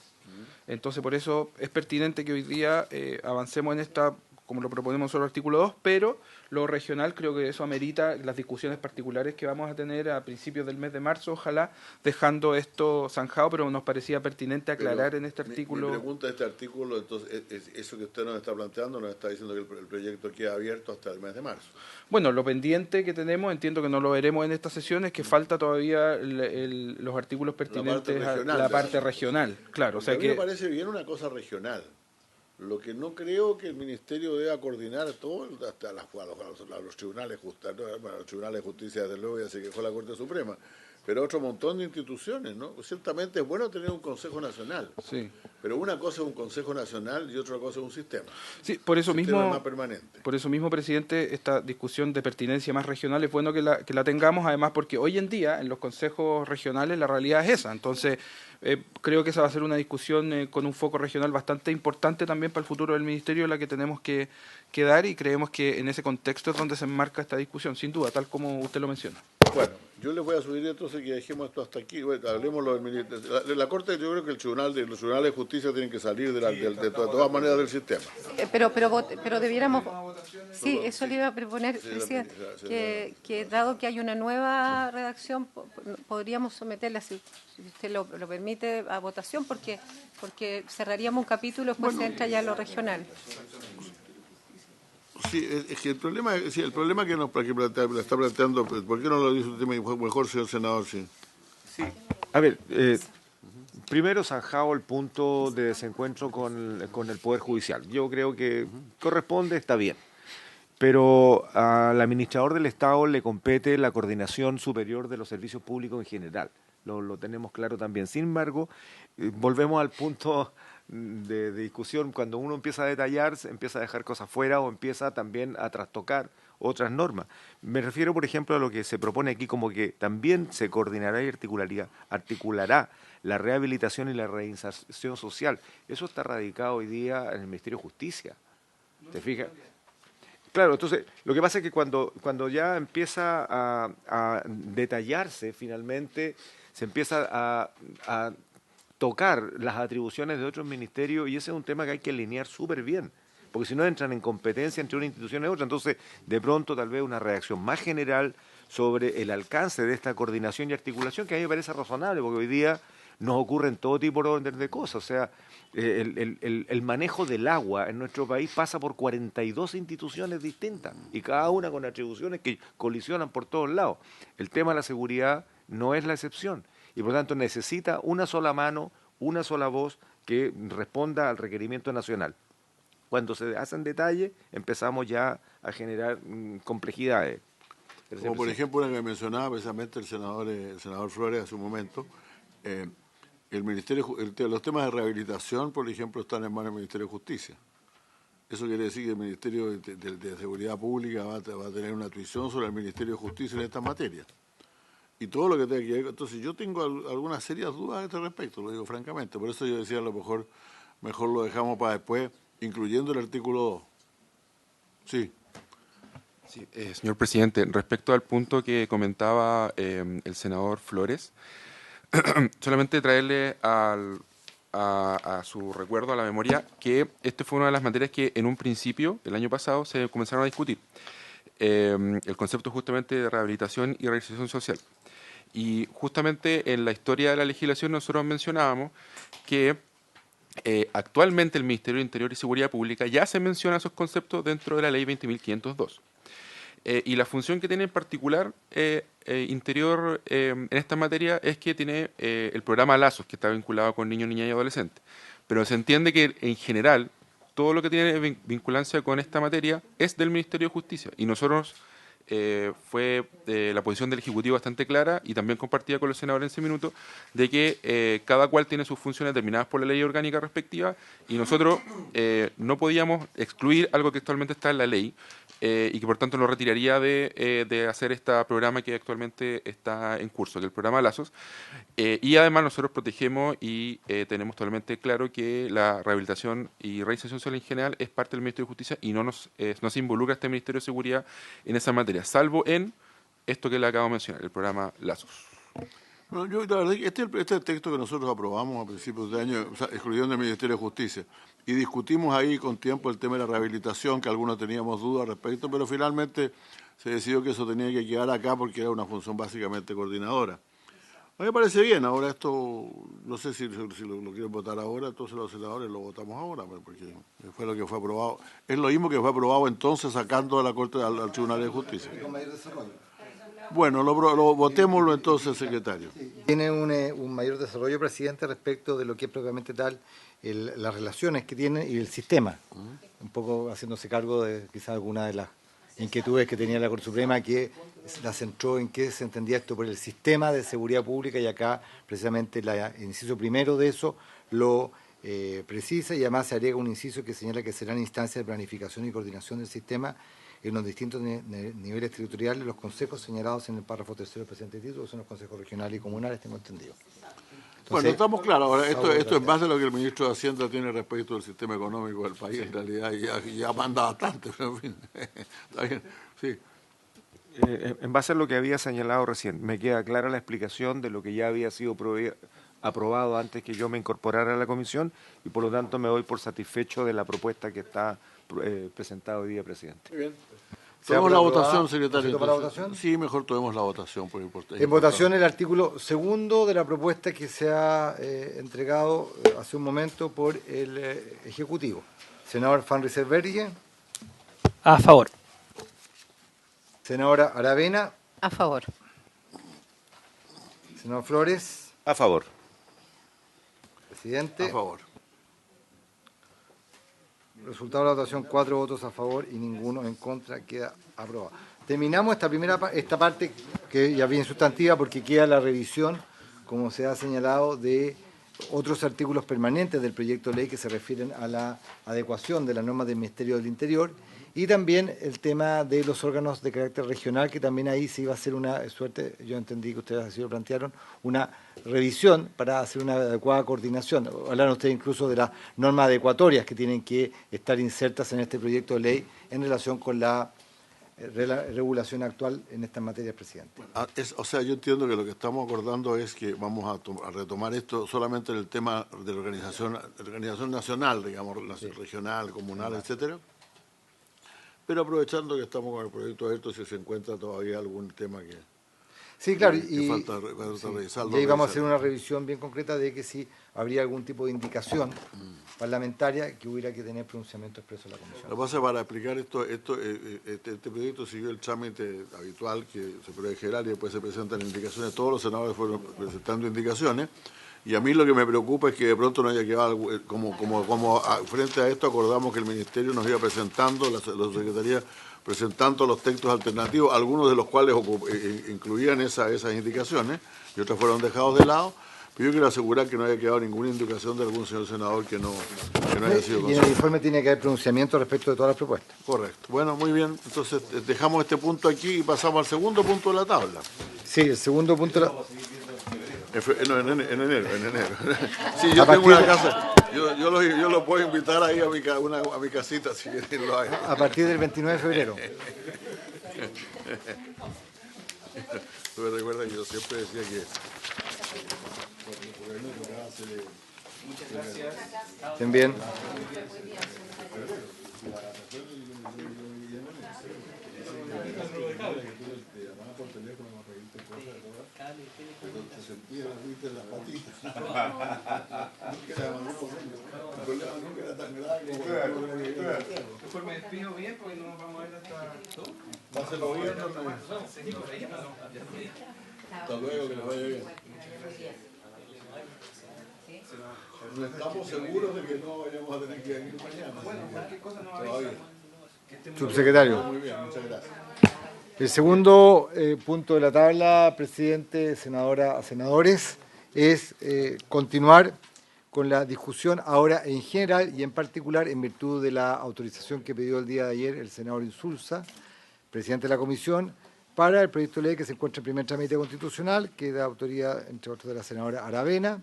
Entonces, por eso es pertinente que hoy día avancemos en esta, como lo proponemos sobre el artículo 2, pero lo regional creo que eso amerita las discusiones particulares que vamos a tener a principios del mes de marzo, ojalá dejando esto zanjado, pero nos parecía pertinente aclarar en este artículo. Mi pregunta de este artículo, entonces, eso que usted nos está planteando, nos está diciendo que el proyecto queda abierto hasta el mes de marzo. Bueno, lo pendiente que tenemos, entiendo que no lo veremos en esta sesión, es que falta todavía los artículos pertinentes a la parte regional. Claro, o sea a mí que me parece bien una cosa regional. Lo que no creo que el Ministerio deba coordinar todo, hasta a los tribunales de justicia, desde luego ya se quejó la Corte Suprema, pero otro montón de instituciones, ¿no? Ciertamente es bueno tener un Consejo Nacional, sí. Pero una cosa es un Consejo Nacional y otra cosa es un sistema. Sí, por eso sistema mismo, más permanente. Por eso mismo, presidente, esta discusión de pertinencia más regional es bueno que la tengamos, además porque hoy en día en los consejos regionales la realidad es esa. Entonces, creo que esa va a ser una discusión con un foco regional bastante importante también para el futuro del Ministerio, la que tenemos que dar, y creemos que en ese contexto es donde se enmarca esta discusión, sin duda, tal como usted lo menciona. Bueno, yo les voy a subir entonces que dejemos esto hasta aquí. Bueno, hablemos del Ministerio. La Corte, yo creo que los tribunales de justicia tienen que salir de todas maneras del sistema. Pero debiéramos... Sí, eso le iba a proponer, presidente, que dado que hay una nueva redacción, podríamos someterla, si usted lo permite, a votación, porque cerraríamos un capítulo, después se entra ya a lo regional. Sí, es que el problema que le está planteando, ¿por qué no lo dice usted mejor, señor senador? Sí. Sí. A ver, primero zanjado el punto de desencuentro con el Poder Judicial. Yo creo que corresponde, está bien. Pero al administrador del Estado le compete la coordinación superior de los servicios públicos en general. Lo tenemos claro también. Sin embargo, volvemos al punto de discusión. Cuando uno empieza a detallar, se empieza a dejar cosas fuera o empieza también a trastocar otras normas. Me refiero, por ejemplo, a lo que se propone aquí, como que también se coordinará y articulará la rehabilitación y la reinserción social. Eso está radicado hoy día en el Ministerio de Justicia. ¿Te fijas? Claro, entonces, lo que pasa es que cuando ya empieza a detallarse, finalmente, se empieza a tocar las atribuciones de otros ministerios, y ese es un tema que hay que alinear súper bien, porque si no entran en competencia entre una institución y otra. Entonces, de pronto, tal vez una reacción más general sobre el alcance de esta coordinación y articulación, que a mí me parece razonable, porque hoy día nos ocurren todo tipo de cosas. O sea, el manejo del agua en nuestro país pasa por 42 instituciones distintas, y cada una con atribuciones que colisionan por todos lados. El tema de la seguridad no es la excepción, y por tanto necesita una sola mano, una sola voz que responda al requerimiento nacional. Cuando se hacen detalles, empezamos ya a generar complejidades. Como por ejemplo una que mencionaba precisamente el senador Flores hace un momento, el ministerio, los temas de rehabilitación, por ejemplo, están en manos del Ministerio de Justicia. Eso quiere decir que el Ministerio de Seguridad Pública va a tener una atribución sobre el Ministerio de Justicia en estas materias. Y todo lo que tenga que ver. Entonces, yo tengo algunas serias dudas a este respecto, lo digo francamente. Por eso yo decía, a lo mejor lo dejamos para después, incluyendo el artículo 2. Sí. Sí, señor presidente, respecto al punto que comentaba el senador Flores, solamente traerle a su recuerdo, a la memoria, que esta fue una de las materias que en un principio, el año pasado, se comenzaron a discutir. El concepto justamente de rehabilitación y reinserción social. Y justamente en la historia de la legislación nosotros mencionábamos que actualmente el Ministerio de Interior y Seguridad Pública ya se menciona esos conceptos dentro de la Ley 20.502. Y la función que tiene en particular Interior en esta materia es que tiene el programa Lazos, que está vinculado con niños, niñas y adolescentes. Pero se entiende que en general todo lo que tiene vinculancia con esta materia es del Ministerio de Justicia. Y nosotros fue la posición del Ejecutivo bastante clara y también compartida con los senadores en ese minuto, de que cada cual tiene sus funciones determinadas por la ley orgánica respectiva, y nosotros no podíamos excluir algo que actualmente está en la ley, y que por tanto lo retiraría de hacer este programa que actualmente está en curso, que es el programa Lazos. Y además nosotros protegemos y tenemos totalmente claro que la rehabilitación y reinserción social en general es parte del Ministerio de Justicia y no se involucra este Ministerio de Seguridad en esa materia, salvo en esto que le acabo de mencionar, el programa Lazos. Bueno, yo la verdad que este es el texto que nosotros aprobamos a principios de año, o sea, excluyendo del Ministerio de Justicia, y discutimos ahí con tiempo el tema de la rehabilitación, que algunos teníamos dudas al respecto, pero finalmente se decidió que eso tenía que quedar acá porque era una función básicamente coordinadora. A mí me parece bien, ahora esto, no sé si lo quieren votar ahora, entonces los senadores lo votamos ahora, porque fue lo que fue aprobado. Es lo mismo que fue aprobado entonces sacando de la Corte al Tribunal de Justicia. Bueno, votémoslo entonces, secretario. Tiene un mayor desarrollo, presidente, respecto de lo que es propiamente tal las relaciones que tiene y el sistema. Un poco haciéndose cargo de quizás alguna de las inquietudes que tenía la Corte Suprema, que la centró en qué se entendía esto por el sistema de seguridad pública, y acá precisamente el inciso primero de eso lo precisa, y además se agrega un inciso que señala que serán instancias de planificación y coordinación del sistema en los distintos niveles territoriales, los consejos señalados en el párrafo tercero del presente título, que son los consejos regionales y comunales, tengo entendido. Entonces, bueno, estamos claros. Ahora, esto es más de lo que el ministro de Hacienda tiene respecto al sistema económico del país, en realidad, y ya manda bastante, pero en fin, está bien, sí. En base a lo que había señalado recién, me queda clara la explicación de lo que ya había sido aprobado antes que yo me incorporara a la comisión, y por lo tanto me doy por satisfecho de la propuesta que está presentada hoy día, presidente. Muy bien. Tomemos la votación, secretario. ¿Se toma la votación? Sí, mejor tomemos la votación. En votación el artículo segundo de la propuesta que se ha entregado hace un momento por el Ejecutivo. Senador Van Rysselberghe. A favor. Senadora Aravena. A favor. Senador Flores. A favor. Presidente. A favor. Resultado de la votación, 4 votos a favor y ninguno en contra, queda aprobado. Terminamos esta parte que ya viene sustantiva, porque queda la revisión, como se ha señalado, de otros artículos permanentes del proyecto de ley que se refieren a la adecuación de las normas del Ministerio del Interior, y también el tema de los órganos de carácter regional, que también ahí se iba a hacer una suerte, yo entendí que ustedes así lo plantearon, una revisión para hacer una adecuada coordinación. Hablaron ustedes incluso de las normas adecuatorias que tienen que estar insertas en este proyecto de ley en relación con la regulación actual en estas materias, presidente. O sea, yo entiendo que lo que estamos acordando es que vamos a retomar esto solamente en el tema de la organización nacional, digamos, regional, comunal, etcétera. Pero aprovechando que estamos con el proyecto abierto, si se encuentra todavía algún tema que, sí, claro, que falta revisarlo. Y ahí vamos a hacer una revisión bien concreta de que si habría algún tipo de indicación parlamentaria que hubiera que tener pronunciamiento expreso de la Comisión. Lo que pasa es, para explicar este proyecto siguió el trámite habitual que se prueba general y después se presentan indicaciones. Todos los senadores fueron presentando indicaciones. Y a mí lo que me preocupa es que de pronto no haya quedado, como frente a esto acordamos que el Ministerio nos iba presentando, la Secretaría presentando los textos alternativos, algunos de los cuales incluían esas indicaciones y otros fueron dejados de lado. Pero yo quiero asegurar que no haya quedado ninguna indicación de algún señor senador que no haya sido consultado. Y en el informe tiene que haber pronunciamiento respecto de todas las propuestas. Correcto. Bueno, muy bien. Entonces dejamos este punto aquí y pasamos al segundo punto de la tabla. Sí, el segundo punto de la... No, en enero. Sí, yo tengo una casa. Yo lo puedo invitar ahí a mi casita si quieren lo hagan. A partir del 29 de febrero. Tú me recuerdas que yo siempre decía que... Muchas gracias. Estén bien. Se sentía la vista en las patitas. Nunca era tan grave. Mejor me despido bien porque no nos vamos a ver hasta... Páselo bien, hasta luego, que les vaya bien. No estamos seguros de que no vayamos a tener que ir mañana. Bueno, cualquier cosa nos avisa. Subsecretario. Muy bien, muchas gracias. El segundo punto de la tabla, presidente, senadora, senadores, es continuar con la discusión ahora en general y en particular en virtud de la autorización que pidió el día de ayer el senador Insulza, presidente de la comisión, para el proyecto de ley que se encuentra en primer trámite constitucional, que da autoría, entre otros, de la senadora Aravena,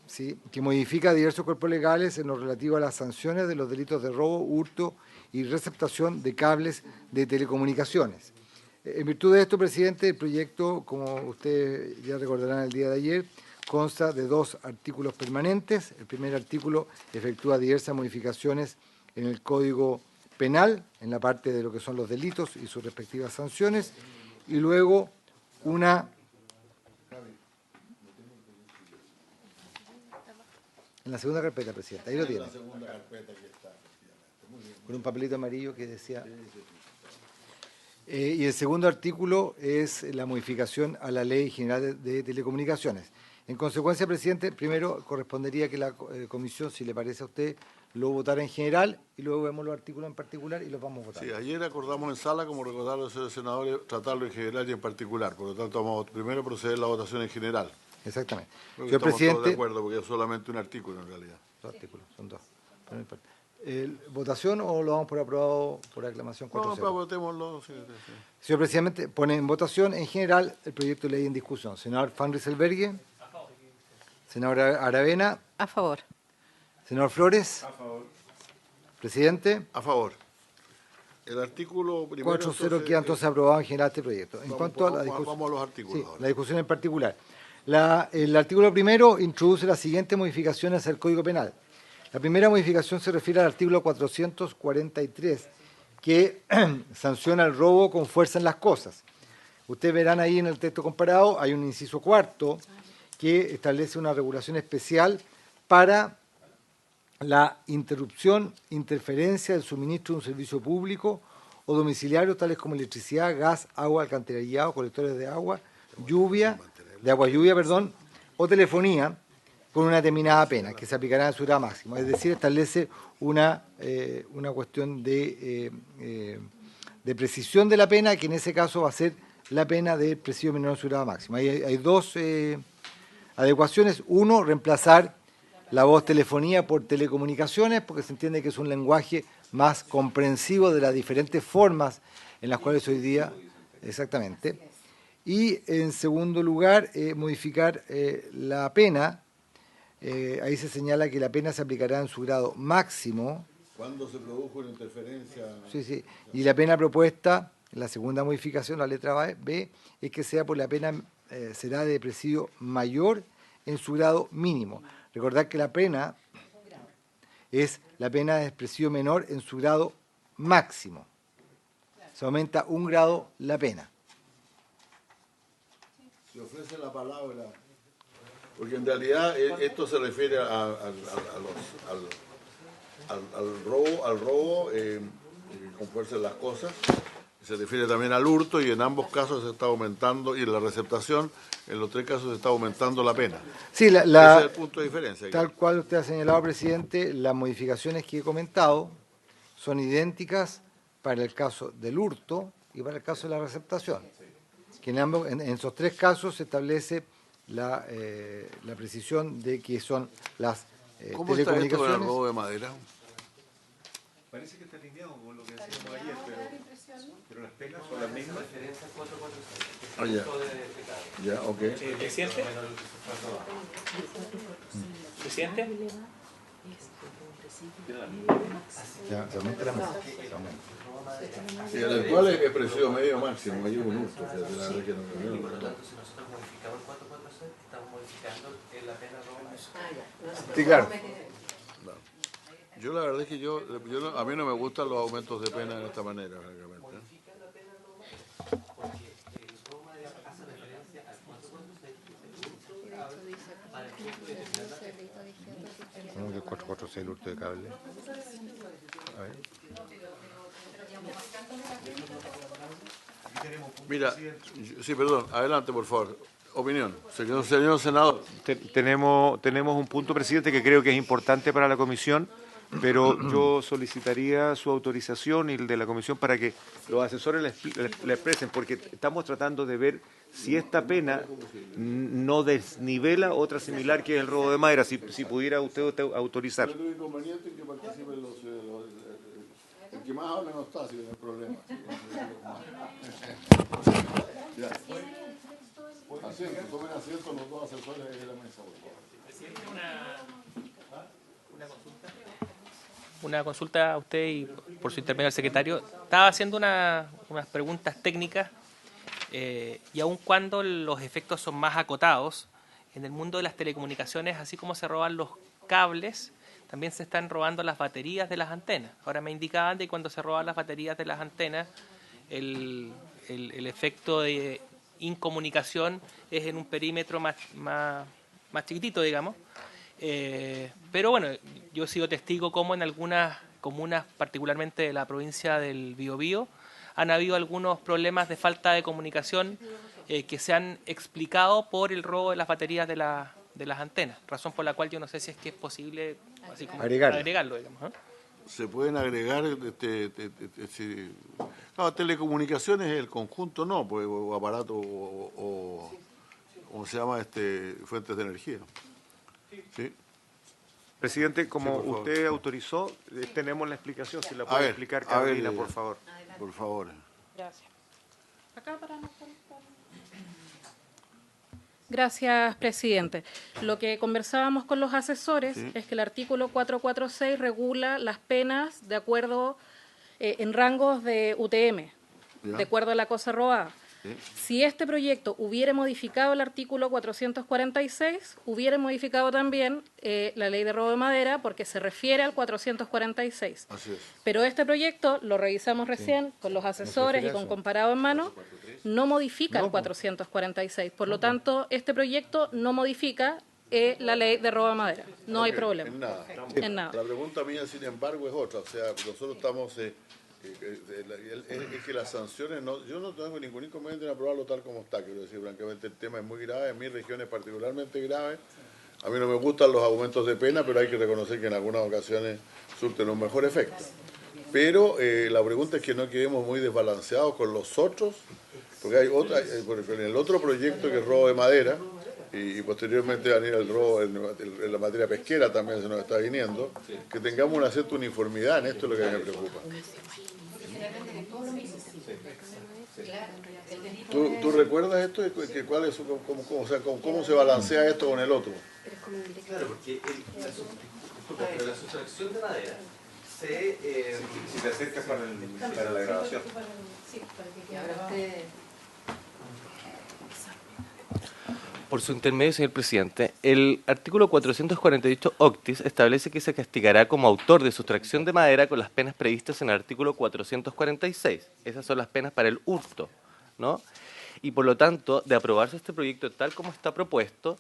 ¿sí?, que modifica diversos cuerpos legales en lo relativo a las sanciones de los delitos de robo, hurto y receptación de cables de telecomunicaciones. En virtud de esto, presidente, el proyecto, como ustedes ya recordarán el día de ayer, consta de 2 artículos permanentes. El primer artículo efectúa diversas modificaciones en el Código Penal, en la parte de lo que son los delitos y sus respectivas sanciones, y luego una... En la segunda carpeta, presidente, ahí lo tiene. Con un papelito amarillo que decía... y el segundo artículo es la modificación a la Ley General de Telecomunicaciones. En consecuencia, presidente, primero correspondería que la comisión, si le parece a usted, lo votara en general y luego vemos los artículos en particular y los vamos a votar. Sí, ayer acordamos en sala, como recordaron los señores senadores, tratarlo en general y en particular. Por lo tanto, vamos a primero proceder a la votación en general. Exactamente. Señor Señor presidente, todos de acuerdo, porque es solamente un artículo en realidad. 2 artículos, son 2. ¿Votación o lo damos por aprobado por aclamación 4-0? No, votémoslo. Sí, sí. Señor presidente, pone en votación en general el proyecto de ley en discusión. Senador Van Rieselberghe. Senadora Aravena. A favor. Senador Flores. A favor. Presidente. A favor. El artículo primero... 4-0 queda entonces aprobado en general este proyecto. En cuanto a la discusión, vamos a los artículos. sí, ahora. la discusión en particular. El artículo primero introduce las siguientes modificaciones al Código Penal. La primera modificación se refiere al artículo 443, que sanciona el robo con fuerza en las cosas. Ustedes verán ahí en el texto comparado, hay un inciso 4 que establece una regulación especial para la interrupción, interferencia del suministro de un servicio público o domiciliario, tales como electricidad, gas, agua, alcantarillado, colectores de agua, lluvia, o telefonía, con una determinada pena, que se aplicará en su grado máximo. Es decir, establece una cuestión de precisión de la pena, que en ese caso va a ser la pena de presidio menor en su grado máximo. Hay 2 adecuaciones. 1, reemplazar la voz telefonía por telecomunicaciones, porque se entiende que es un lenguaje más comprensivo de las diferentes formas en las cuales hoy día, exactamente. Y en segundo lugar, modificar la pena. Ahí se señala que la pena se aplicará en su grado máximo. ¿Cuándo se produjo una interferencia? Sí. Y la pena propuesta, la segunda modificación, la letra B, es que sea por la pena, será de presidio mayor en su grado mínimo. Recordad que la pena es la pena de presidio menor en su grado máximo. Se aumenta 1 grado la pena. Se ofrece la palabra, porque en realidad esto se refiere al robo con fuerza en las cosas, se refiere también al hurto, y en ambos casos se está aumentando, y en la receptación, en los 3 casos se está aumentando la pena. Sí, ese es el punto de diferencia. Tal cual usted ha señalado, presidente, las modificaciones que he comentado son idénticas para el caso del hurto y para el caso de la receptación. Que en esos 3 casos se establece la precisión de que son las ¿Cómo está esto telecomunicaciones. con el robo de madera? Parece que está alineado con lo que decíamos ayer, pero las penas son las mismas. Ah, ya. Ya, ok. ¿Presidente? ¿Presidente? Ya, se aumenta la masa. Y el actual es presidio medio máximo, hay un hurto. Por lo tanto, si nosotros modificamos el 446, estamos modificando la pena robo. Sí, claro. Yo la verdad es que a mí no me gustan los aumentos de pena de esta manera, francamente. ¿Cómo que 446 el hurto de cable? A ver. Mira, sí, perdón, adelante, por favor. Opinión, señor senador. Tenemos un punto, presidente, que creo que es importante para la comisión, pero yo solicitaría su autorización y el de la comisión para que los asesores le expresen, porque estamos tratando de ver si esta pena no desnivela otra similar que es el robo de madera, si pudiera usted autorizar. No tengo inconveniente en que participen el que más habla no está, si no hay problema. Ya. Asiento, tomen asiento los dos asesores de la mesa, por favor. Presidente, una consulta a usted y por su intermedio al secretario. Estaba haciendo unas preguntas técnicas y aun cuando los efectos son más acotados, en el mundo de las telecomunicaciones, así como se roban los cables, también se están robando las baterías de las antenas. Ahora me indicaban de que cuando se roban las baterías de las antenas, el efecto de incomunicación es en un perímetro más chiquitito, digamos. Pero bueno, yo he sido testigo como en algunas comunas, particularmente de la provincia del Biobío, han habido algunos problemas de falta de comunicación que se han explicado por el robo de las baterías de las antenas, razón por la cual yo no sé si es que es posible así como agregarlo, digamos, ¿eh? Se pueden agregar no, telecomunicaciones, el conjunto no, pues, o aparato o ¿cómo se llama? Fuentes de energía. ¿Sí? Presidente, como sí, usted autorizó, tenemos la explicación, si la puede explicar Carolina, por favor. Por favor. Gracias. Gracias, presidente. Lo que conversábamos con los asesores es que el artículo 446 regula las penas de acuerdo en rangos de UTM, de acuerdo a la cosa robada. Si este proyecto hubiera modificado el artículo 446, hubiera modificado también la ley de robo de madera porque se refiere al 446. Así es. Pero este proyecto, lo revisamos recién con los asesores y con comparado en mano, no modifica el 446. Por lo tanto, este proyecto no modifica la ley de robo de madera. No hay problema. En nada. En nada. La pregunta mía, sin embargo, es otra. O sea, nosotros estamos... es que las sanciones, yo no tengo ningún inconveniente en aprobarlo tal como está, quiero decir, francamente el tema es muy grave, en mi región es particularmente grave, a mí no me gustan los aumentos de pena, pero hay que reconocer que en algunas ocasiones surten un mejor efecto. Pero la pregunta es que no quedemos muy desbalanceados con los otros, porque hay otra, en el otro proyecto que es robo de madera, y posteriormente van a ir el robo en la materia pesquera también se nos está viniendo, que tengamos una cierta uniformidad en esto es lo que me preocupa. ¿Tú recuerdas esto? ¿Cuál es cómo se balancea esto con el otro? Claro, porque la sustracción de madera Si te acercas para la grabación. Por su intermedio, señor presidente, el artículo 448 octis establece que se castigará como autor de sustracción de madera con las penas previstas en el artículo 446. Esas son las penas para el hurto, ¿no? Y por lo tanto, de aprobarse este proyecto tal como está propuesto,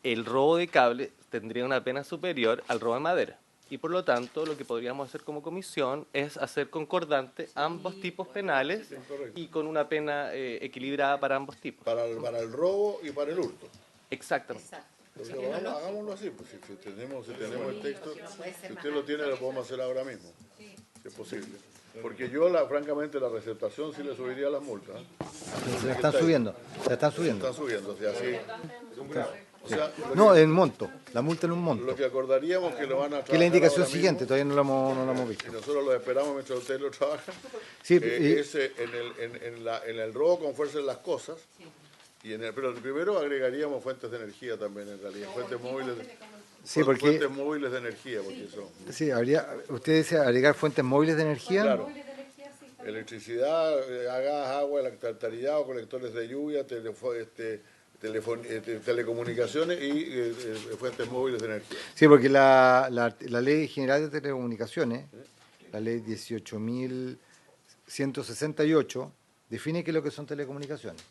el robo de cable tendría una pena superior al robo de madera. Y por lo tanto, lo que podríamos hacer como comisión es hacer concordante ambos tipos penales y con una pena equilibrada para ambos tipos. Para el robo y para el hurto. Exactamente. Hagámoslo así, pues si tenemos el texto, si usted lo tiene, lo podemos hacer ahora mismo, si es posible. Porque yo, francamente, la receptación sí le subiría las multas. Se la están subiendo, o sea, así. O sea, no, en monto, la multa en un monto. Lo que acordaríamos que lo van a trabajar. Que es la indicación ahora siguiente, mismo, todavía no lo hemos visto. Y nosotros lo esperamos mientras ustedes lo trabajan. Sí, Es en el robo con fuerza en las cosas. Pero primero agregaríamos fuentes de energía también, en realidad. Fuentes móviles. Fuentes móviles de energía, porque son. Sí, usted desea agregar fuentes móviles de energía. Claro. Electricidad, gas, agua, alcantarillado, colectores de lluvia, telecomunicaciones y fuentes móviles de energía. Sí, porque la Ley General de Telecomunicaciones, la Ley 18.168, define qué es lo que son telecomunicaciones.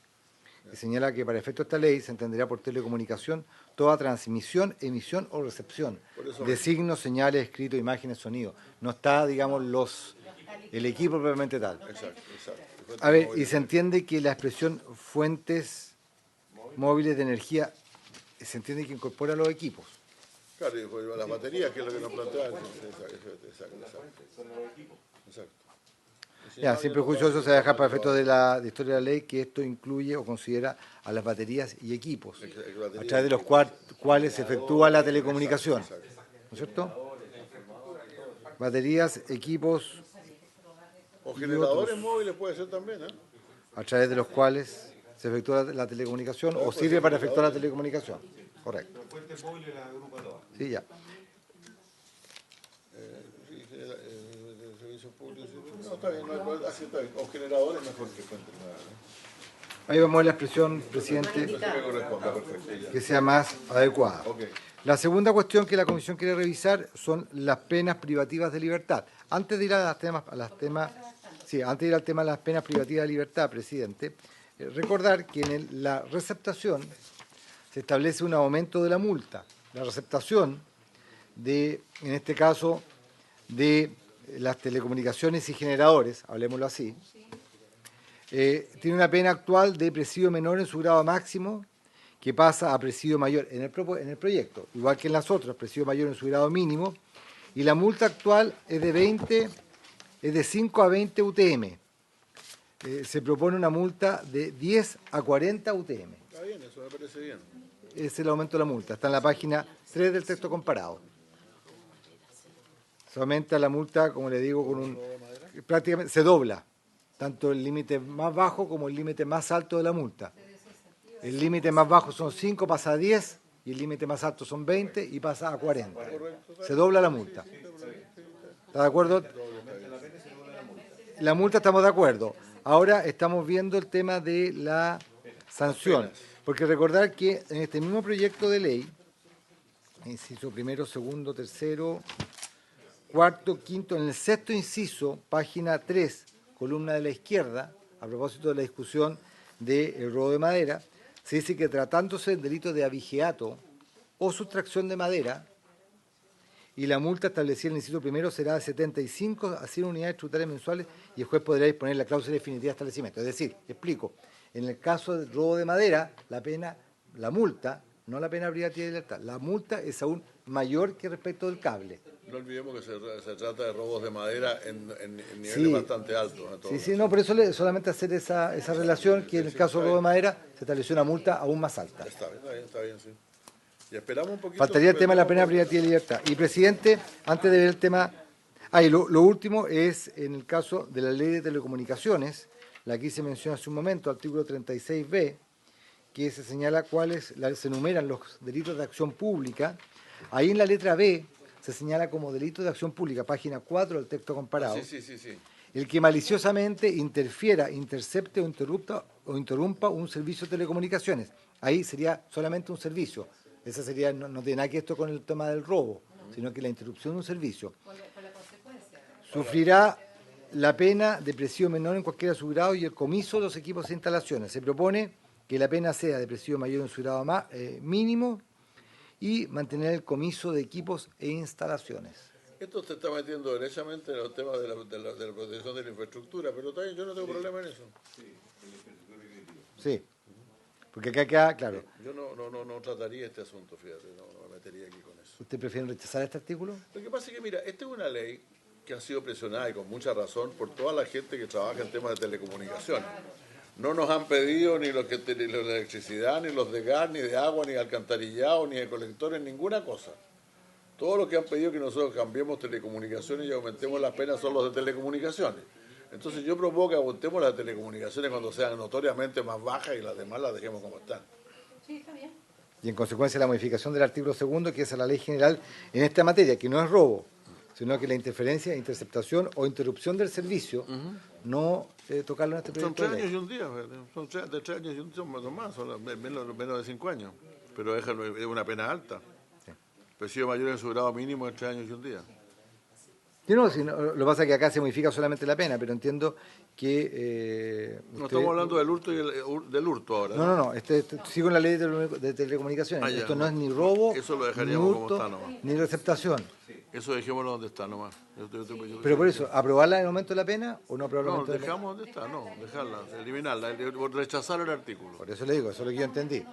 Y señala que para efecto de esta ley se entenderá por telecomunicación toda transmisión, emisión o recepción de signos, señales, escritos, imágenes, sonidos. No está, digamos, el equipo propiamente tal. Exacto. A ver, y se entiende que la expresión fuentes móviles de energía, se entiende que incorpora los equipos. Claro, y pues, las baterías, que es lo que nos planteaban. Exacto. Ya, sin prejuicioso se deja para efectos de la historia de la ley que esto incluye o considera a las baterías y equipos, a través de los cuales se efectúa la telecomunicación. ¿No es cierto? Baterías, equipos o generadores móviles puede ser también, ¿eh? A través de los cuales se efectúa la telecomunicación o sirve para efectuar la telecomunicación. Correcto. Sí, ya. Servicios públicos. No, está bien, así está bien. O generadores mejor que fuentes nuevas. Ahí vamos a ver la expresión, presidente, que sea más adecuada. La segunda cuestión que la Comisión quiere revisar son las penas privativas de libertad. Antes de ir al tema de las penas privativas de libertad, presidente, recordar que en la receptación se establece un aumento de la multa. La receptación de, en este caso, de las telecomunicaciones y generadores, hablemoslo así, tiene una pena actual de presidio menor en su grado máximo, que pasa a presidio mayor en el proyecto, igual que en las otras, presidio mayor en su grado mínimo, y la multa actual es de 5 a 20 UTM. Se propone una multa de 10 a 40 UTM. Está bien, eso me parece bien. Es el aumento de la multa, está en la página 3 del texto comparado. Se aumenta la multa, como le digo, prácticamente se dobla, tanto el límite más bajo como el límite más alto de la multa. El límite más bajo son 5, pasa a 10, y el límite más alto son 20 y pasa a 40. Se dobla la multa. ¿Está de acuerdo? La multa estamos de acuerdo. Ahora estamos viendo el tema de la sanción. Porque recordar que en este mismo proyecto de ley, inciso primero, segundo, tercero, cuarto, quinto, en el sexto inciso, página 3, columna de la izquierda, a propósito de la discusión del robo de madera, se dice que tratándose del delito de abigeato o sustracción de madera, y la multa establecida en el inciso primero será de 75 a 100 unidades tributarias mensuales y el juez podrá disponer la cláusula definitiva de establecimiento. Es decir, explico, en el caso del robo de madera, la multa, no la pena privativa de libertad, la multa es aún mayor que respecto del cable. No olvidemos que se trata de robos de madera en niveles bastante altos. Sí, no, por eso solamente hacer esa relación, que en el caso del robo de madera se estableció una multa aún más alta. Está bien, sí. Y esperamos un poquito. Faltaría el tema de la pena privativa de libertad. Y, presidente, antes de ver el tema... lo último es en el caso de la ley de telecomunicaciones, la que se menciona hace un momento, artículo 36b, que se señala se enumeran los delitos de acción pública. Ahí en la letra B se señala como delito de acción pública, página 4 del texto comparado. Sí. El que maliciosamente interfiera, intercepte o interrumpa un servicio de telecomunicaciones. Ahí sería solamente un servicio. Esa sería, no tiene nada que ver esto con el tema del robo, sino que la interrupción de un servicio. Sufrirá la pena de presidio menor en cualquiera de su grado y el comiso de los equipos e instalaciones. Se propone que la pena sea de presidio mayor en su grado mínimo y mantener el comiso de equipos e instalaciones. Esto se está metiendo derechamente en los temas de la protección de la infraestructura, pero también yo no tengo problema en eso. Sí, porque acá queda claro. Yo no trataría este asunto, fíjate, no me metería aquí con eso. ¿Usted prefiere rechazar este artículo? Lo que pasa es que, mira, esta es una ley que ha sido presionada y con mucha razón por toda la gente que trabaja en temas de telecomunicaciones. No nos han pedido ni los de electricidad, ni los de gas, ni de agua, ni de alcantarillado, ni de colectores, ninguna cosa. Todo lo que han pedido que nosotros cambiemos telecomunicaciones y aumentemos las penas son los de telecomunicaciones. Entonces yo propongo que aumentemos las telecomunicaciones cuando sean notoriamente más bajas y las demás las dejemos como están. Sí, está bien. Y en consecuencia la modificación del artículo 2, que es la ley general en esta materia, que no es robo, sino que la interferencia, interceptación o interrupción del servicio, no tocarlo en este proyecto. Son 3 años y un día, son de 3 años y un día, son menos de 5 años, pero es una pena alta. Sí. Presidio mayor en su grado mínimo de 3 años y un día. Lo que pasa es que acá se modifica solamente la pena, pero entiendo que... no estamos hablando del hurto del hurto ahora. No, sigo en la ley de telecomunicaciones. Esto no es ni robo, eso lo dejaríamos ni hurto, como está nomás. Ni receptación. Eso dejémoslo donde está nomás. Pero por eso, ¿aprobarla en el aumento de la pena o no aprobarla en el aumento de la pena? No, dejamos donde está, dejarla, eliminarla, rechazar el artículo. Por eso le digo, eso es lo que yo entendí.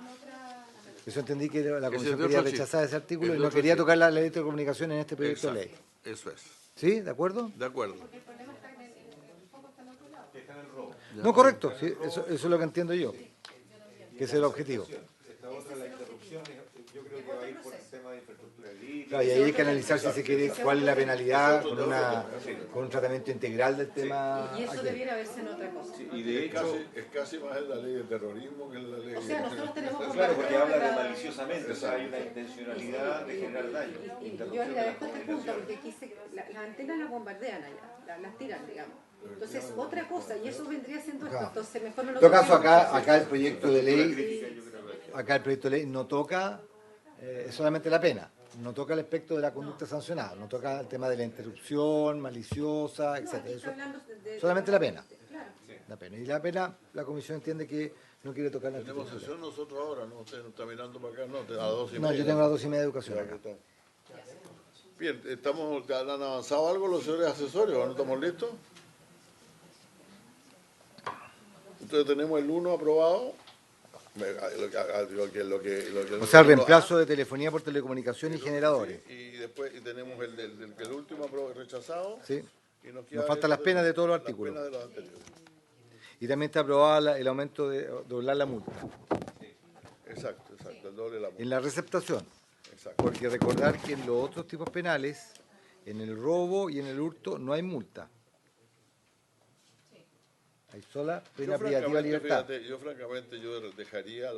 Eso entendí que la Ese Comisión es de quería otro chip. rechazar ese artículo Es y de no otro quería chip. tocar la ley de telecomunicaciones en este proyecto de Exacto, ley. eso es. ¿Sí? ¿De acuerdo? De acuerdo. No, correcto. Sí, eso es lo que entiendo yo. Que ese es el objetivo. Esta otra, la interrupción, yo creo que va a ir por el tema de infraestructura hídrica. Claro, y ahí hay que analizar si se quiere cuál es la penalidad con un tratamiento integral del tema. Y eso aquí. debiera verse en otra cosa. Y de hecho, Es casi más en la ley de terrorismo que en la ley O sea, nosotros tenemos claro, porque bombardeo habla de la- maliciosamente, o sea, hay una intencionalidad de generar daño. Yo agradezco este punto porque aquí las antenas las bombardean allá, las tiran, digamos. Entonces, otra cosa, y eso vendría siendo esto. Claro. Entonces, mejor no En lo todo caso, toquemos. acá el proyecto de ley, no toca solamente la pena, no toca el aspecto de la conducta sancionada, no toca el tema de la interrupción maliciosa, No, etc. aquí está hablando Solamente la pena. Claro. La pena. Y la pena, la comisión entiende que no quiere tocar la Tenemos artículo. sesión nosotros ahora, ¿no? Usted no está mirando para acá, no, a las 2:30. No, yo tengo las 2:30 de educación Ya, acá. ¿qué tal? Bien, ¿han avanzado algo los señores asesores o no estamos listos? Entonces tenemos el 1 aprobado. O sea, reemplazo de telefonía por telecomunicación y generadores. Y después tenemos el último rechazado. ¿Sí? Y nos faltan las penas de todos los artículos. Las penas de los anteriores. Y también está aprobada el aumento de doblar la multa. Exacto, el doble de la multa. En la receptación. Exacto. Porque recordar que en los otros tipos penales, en el robo y en el hurto, no hay multa. Hay sola pena privativa de libertad. Fíjate, yo francamente dejaría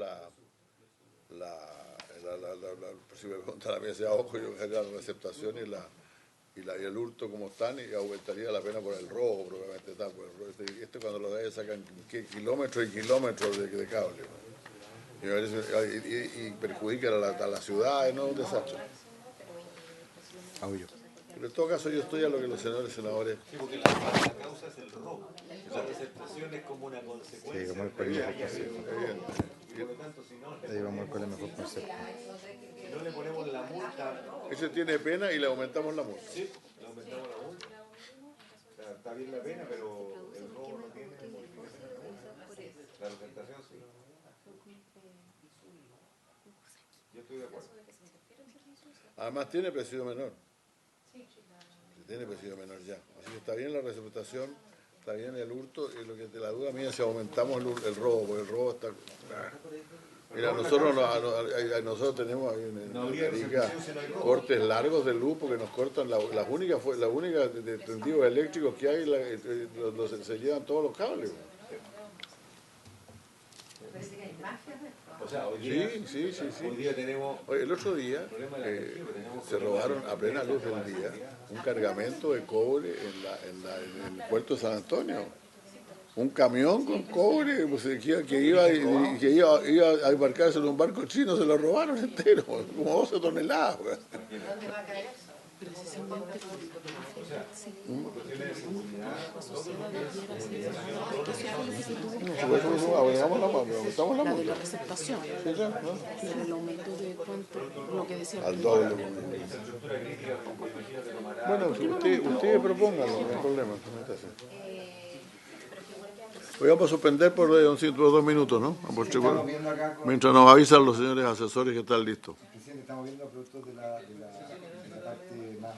si me preguntan a mí ese ojo, yo dejaría la receptación y el hurto como están y aumentaría la pena por el robo, probablemente tal. Cuando lo de sacan kilómetros y kilómetros de cable. Y perjudica a la ciudad, no es un desastre. Pero en todo caso yo estoy a lo que los senadores. Sí, porque la causa es el robo. La receptación es como una consecuencia. Sí, como el colegio. Por lo tanto, si no, Ahí vamos con el mejor concepto. si no le ponemos la multa, Ese tiene pena y le aumentamos la multa. sí, le aumentamos la multa. O sea, está bien la pena, pero el robo no tiene modificación de la multa. La representación sí. Yo estoy de acuerdo. Además tiene presidio menor. Tiene presidio menor ya. Así que está bien la receptación, está bien el hurto, y lo que te la duda mía es si aumentamos el robo, porque el robo está. Mira, nosotros tenemos ahí en Arica cortes largos de luz porque nos cortan las únicas de tendidos eléctricos que hay, se llevan todos los cables. Parece que hay mafias de esto. O sea, hoy día, Sí. hoy día tenemos Oye, el otro día se robaron a plena luz del día un cargamento de cobre en el puerto de San Antonio. Un camión con cobre pues, que iba a embarcarse en un barco chino, se lo robaron entero, como 12 toneladas. Pues. ¿Dónde va a caer eso? Precisamente Aumentamos la la de multa. la receptación, Sí, claro, ¿no? pero el aumento de cuánto, lo que decía Al doble. Bueno, ustedes propónganlo, no hay problema. Hoy vamos a suspender por 2 minutos, ¿no? Mientras nos avisan los señores asesores que están listos. Presidente, estamos viendo productos de la parte más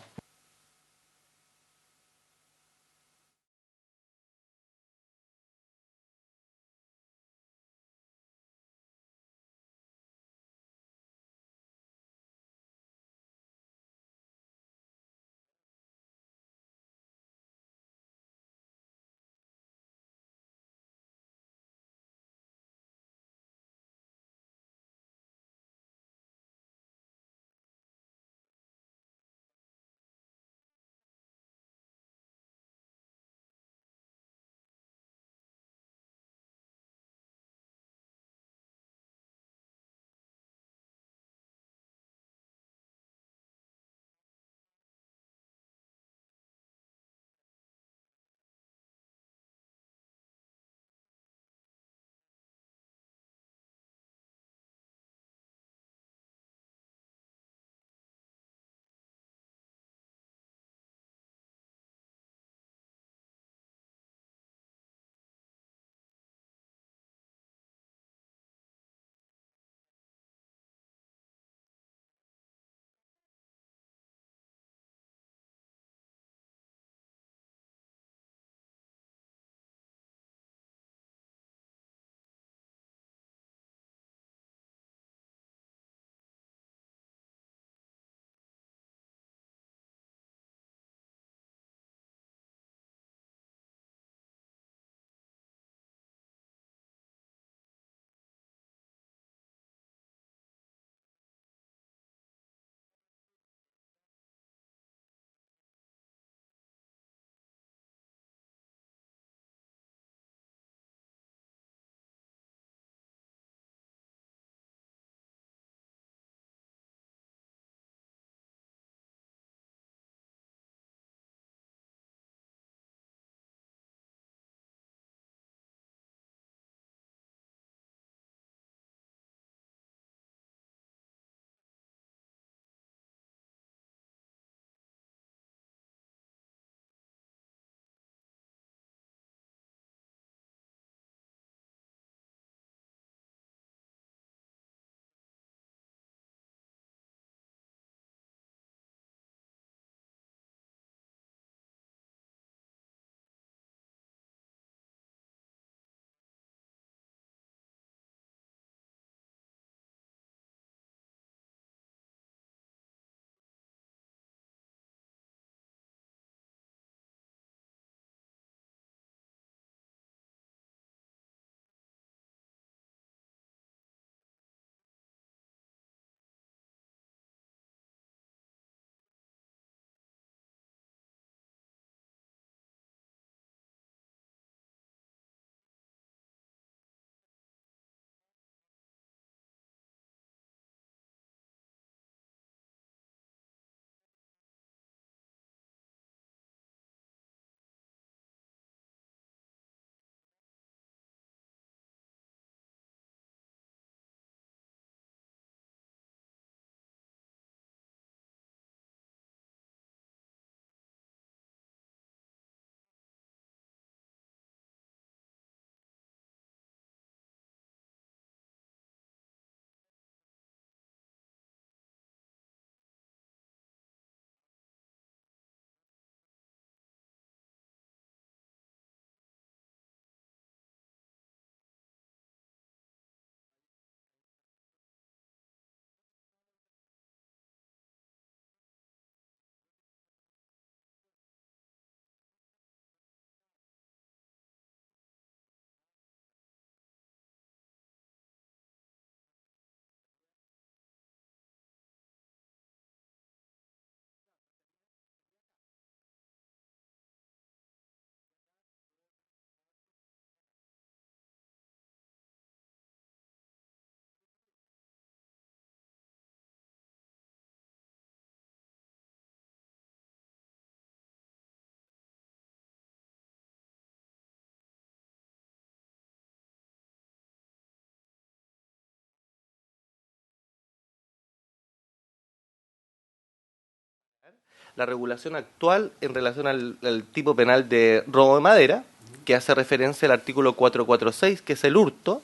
la regulación actual en relación al tipo penal de robo de madera, que hace referencia al artículo 446, que es el hurto,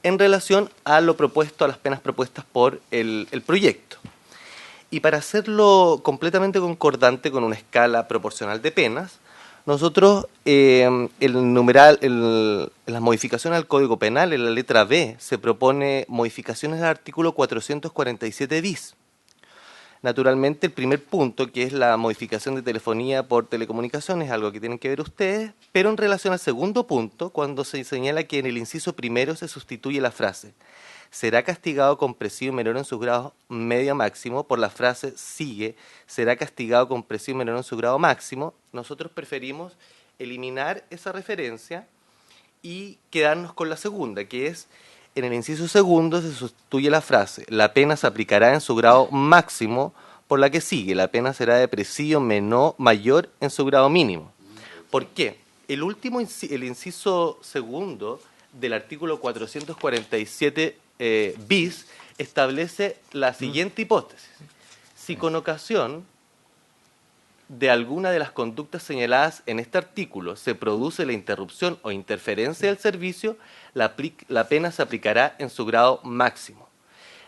en relación a lo propuesto, a las penas propuestas por el proyecto. Y para hacerlo completamente concordante con una escala proporcional de penas, nosotros, en las modificaciones al Código Penal, en la letra B, se propone modificaciones al artículo 447 bis. Naturalmente, el primer punto, que es la modificación de telefonía por telecomunicaciones, es algo que tienen que ver ustedes, pero en relación al segundo punto, cuando se señala que en el inciso primero se sustituye la frase será castigado con presidio menor en su grado medio a máximo por la frase sigue, será castigado con presidio menor en su grado máximo, nosotros preferimos eliminar esa referencia y quedarnos con la segunda, que es en el inciso segundo se sustituye la frase la pena se aplicará en su grado máximo por la que sigue, la pena será de presidio mayor en su grado mínimo. ¿Por qué? El inciso segundo del artículo 447 bis establece la siguiente hipótesis. Si con ocasión de alguna de las conductas señaladas en este artículo se produce la interrupción o interferencia del servicio, la pena se aplicará en su grado máximo.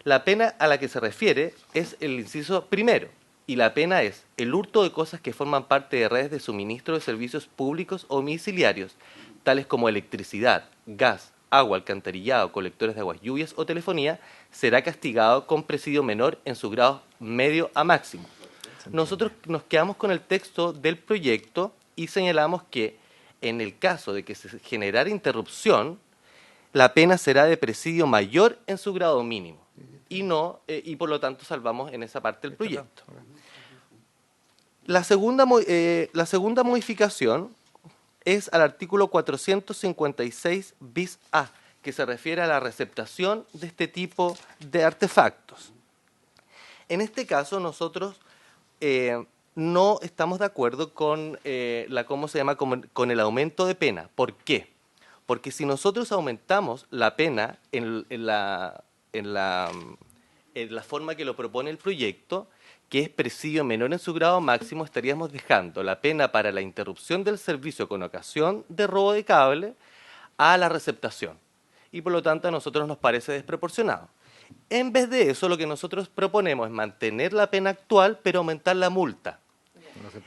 La pena a la que se refiere es el inciso primero, y la pena es el hurto de cosas que forman parte de redes de suministro de servicios públicos o domiciliarios, tales como electricidad, gas, agua, alcantarillado, colectores de aguas lluvias o telefonía, será castigado con presidio menor en su grado medio a máximo. Nosotros nos quedamos con el texto del proyecto y señalamos que en el caso de que se generara interrupción, la pena será de presidio mayor en su grado mínimo y por lo tanto salvamos en esa parte del proyecto. La segunda modificación es al artículo 456 bis A, que se refiere a la receptación de este tipo de artefactos. En este caso nosotros no estamos de acuerdo con con el aumento de pena. ¿Por qué? Porque si nosotros aumentamos la pena en la forma que lo propone el proyecto, que es presidio menor en su grado máximo, estaríamos dejando la pena para la interrupción del servicio con ocasión de robo de cable a la receptación. Y por lo tanto a nosotros nos parece desproporcionado. En vez de eso, lo que nosotros proponemos es mantener la pena actual, pero aumentar la multa.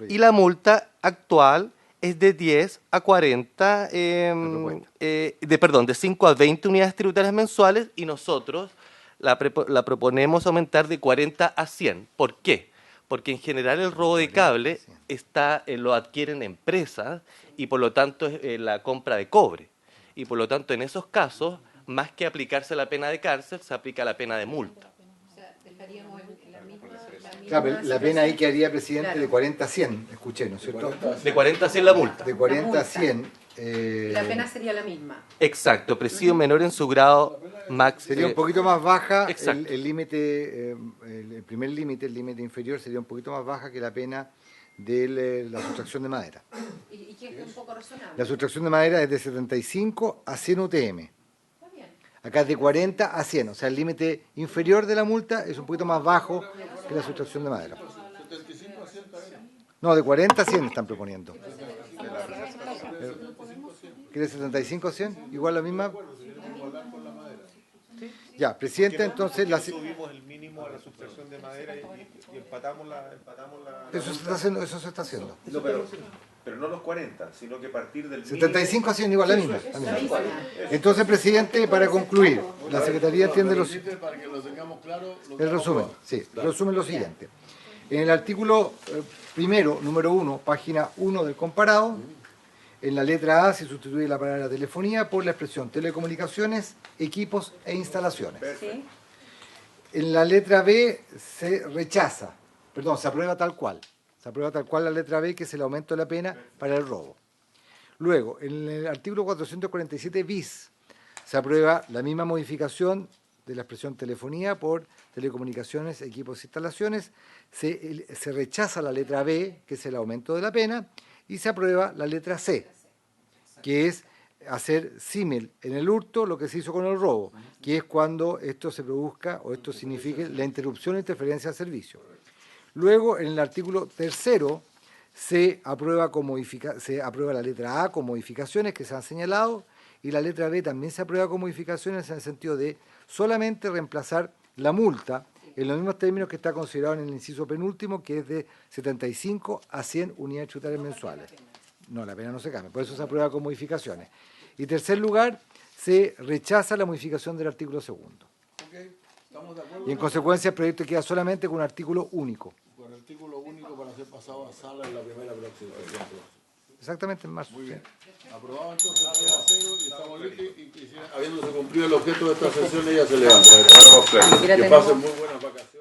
Y la multa actual es de 10 a 40, de 5 a 20 unidades tributarias mensuales, y nosotros la proponemos aumentar de 40 a 100. ¿Por qué? Porque en general el robo de cable lo adquieren empresas y por lo tanto es la compra de cobre. Y por lo tanto en esos casos, más que aplicarse la pena de cárcel, se aplica la pena de multa. O sea, dejaríamos la misma Claro, la pena ahí quedaría, presidente, de 40 a 100, escuché, ¿no es cierto? De 40 a 100 la multa. De 40 a 100. La pena sería la misma. Exacto, presidio menor en su grado máximo. Sería un poquito más baja, Exacto. el límite, el primer límite, el límite inferior sería un poquito más baja que la pena de la sustracción de madera. ¿Y qué es un poco razonable? La sustracción de madera es de 75 a 100 UTM. Está bien. Acá es de 40 a 100, o sea, el límite inferior de la multa es un poquito más bajo que la sustracción de madera. No, de 40 a 100 están proponiendo. ¿Quiere 75 a 100? ¿Igual la misma? Ya, presidente, entonces... Subimos el mínimo a la sustracción de madera y empatamos la... Eso se está haciendo. No, pero no los 40, sino que partir del 75 a 100 igual la misma. Entonces, presidente, para concluir, la Secretaría entiende el resumen. Sí, resumen lo siguiente. En el artículo primero, número 1, página 1 del comparado, en la letra A se sustituye la palabra telefonía por la expresión telecomunicaciones, equipos e instalaciones. ¿Sí? En la letra B se aprueba tal cual. Se aprueba tal cual la letra B, que es el aumento de la pena para el robo. Luego, en el artículo 447 bis, se aprueba la misma modificación de la expresión telefonía por telecomunicaciones, equipos e instalaciones. Se rechaza la letra B, que es el aumento de la pena, y se aprueba la letra C, que es hacer símil en el hurto lo que se hizo con el robo, que es cuando esto se produzca o esto signifique la interrupción o interferencia del servicio. Luego, en el artículo 3º, se aprueba la letra A con modificaciones que se han señalado, y la letra B también se aprueba con modificaciones en el sentido de solamente reemplazar la multa en los mismos términos que está considerado en el inciso penúltimo, que es de 75 a 100 unidades tributarias mensuales. No, la pena no se cambia, por eso se aprueba con modificaciones. Y en tercer lugar, se rechaza la modificación del artículo 2º. Y en consecuencia el proyecto queda solamente con un artículo único. Con artículo único para ser pasado a sala en la primera próxima. Exactamente en marzo. Muy bien. Aprobado entonces 3-0 y estamos listos y habiéndose cumplido el objeto de esta sesión, ella se levanta. Que pasen muy buenas vacaciones.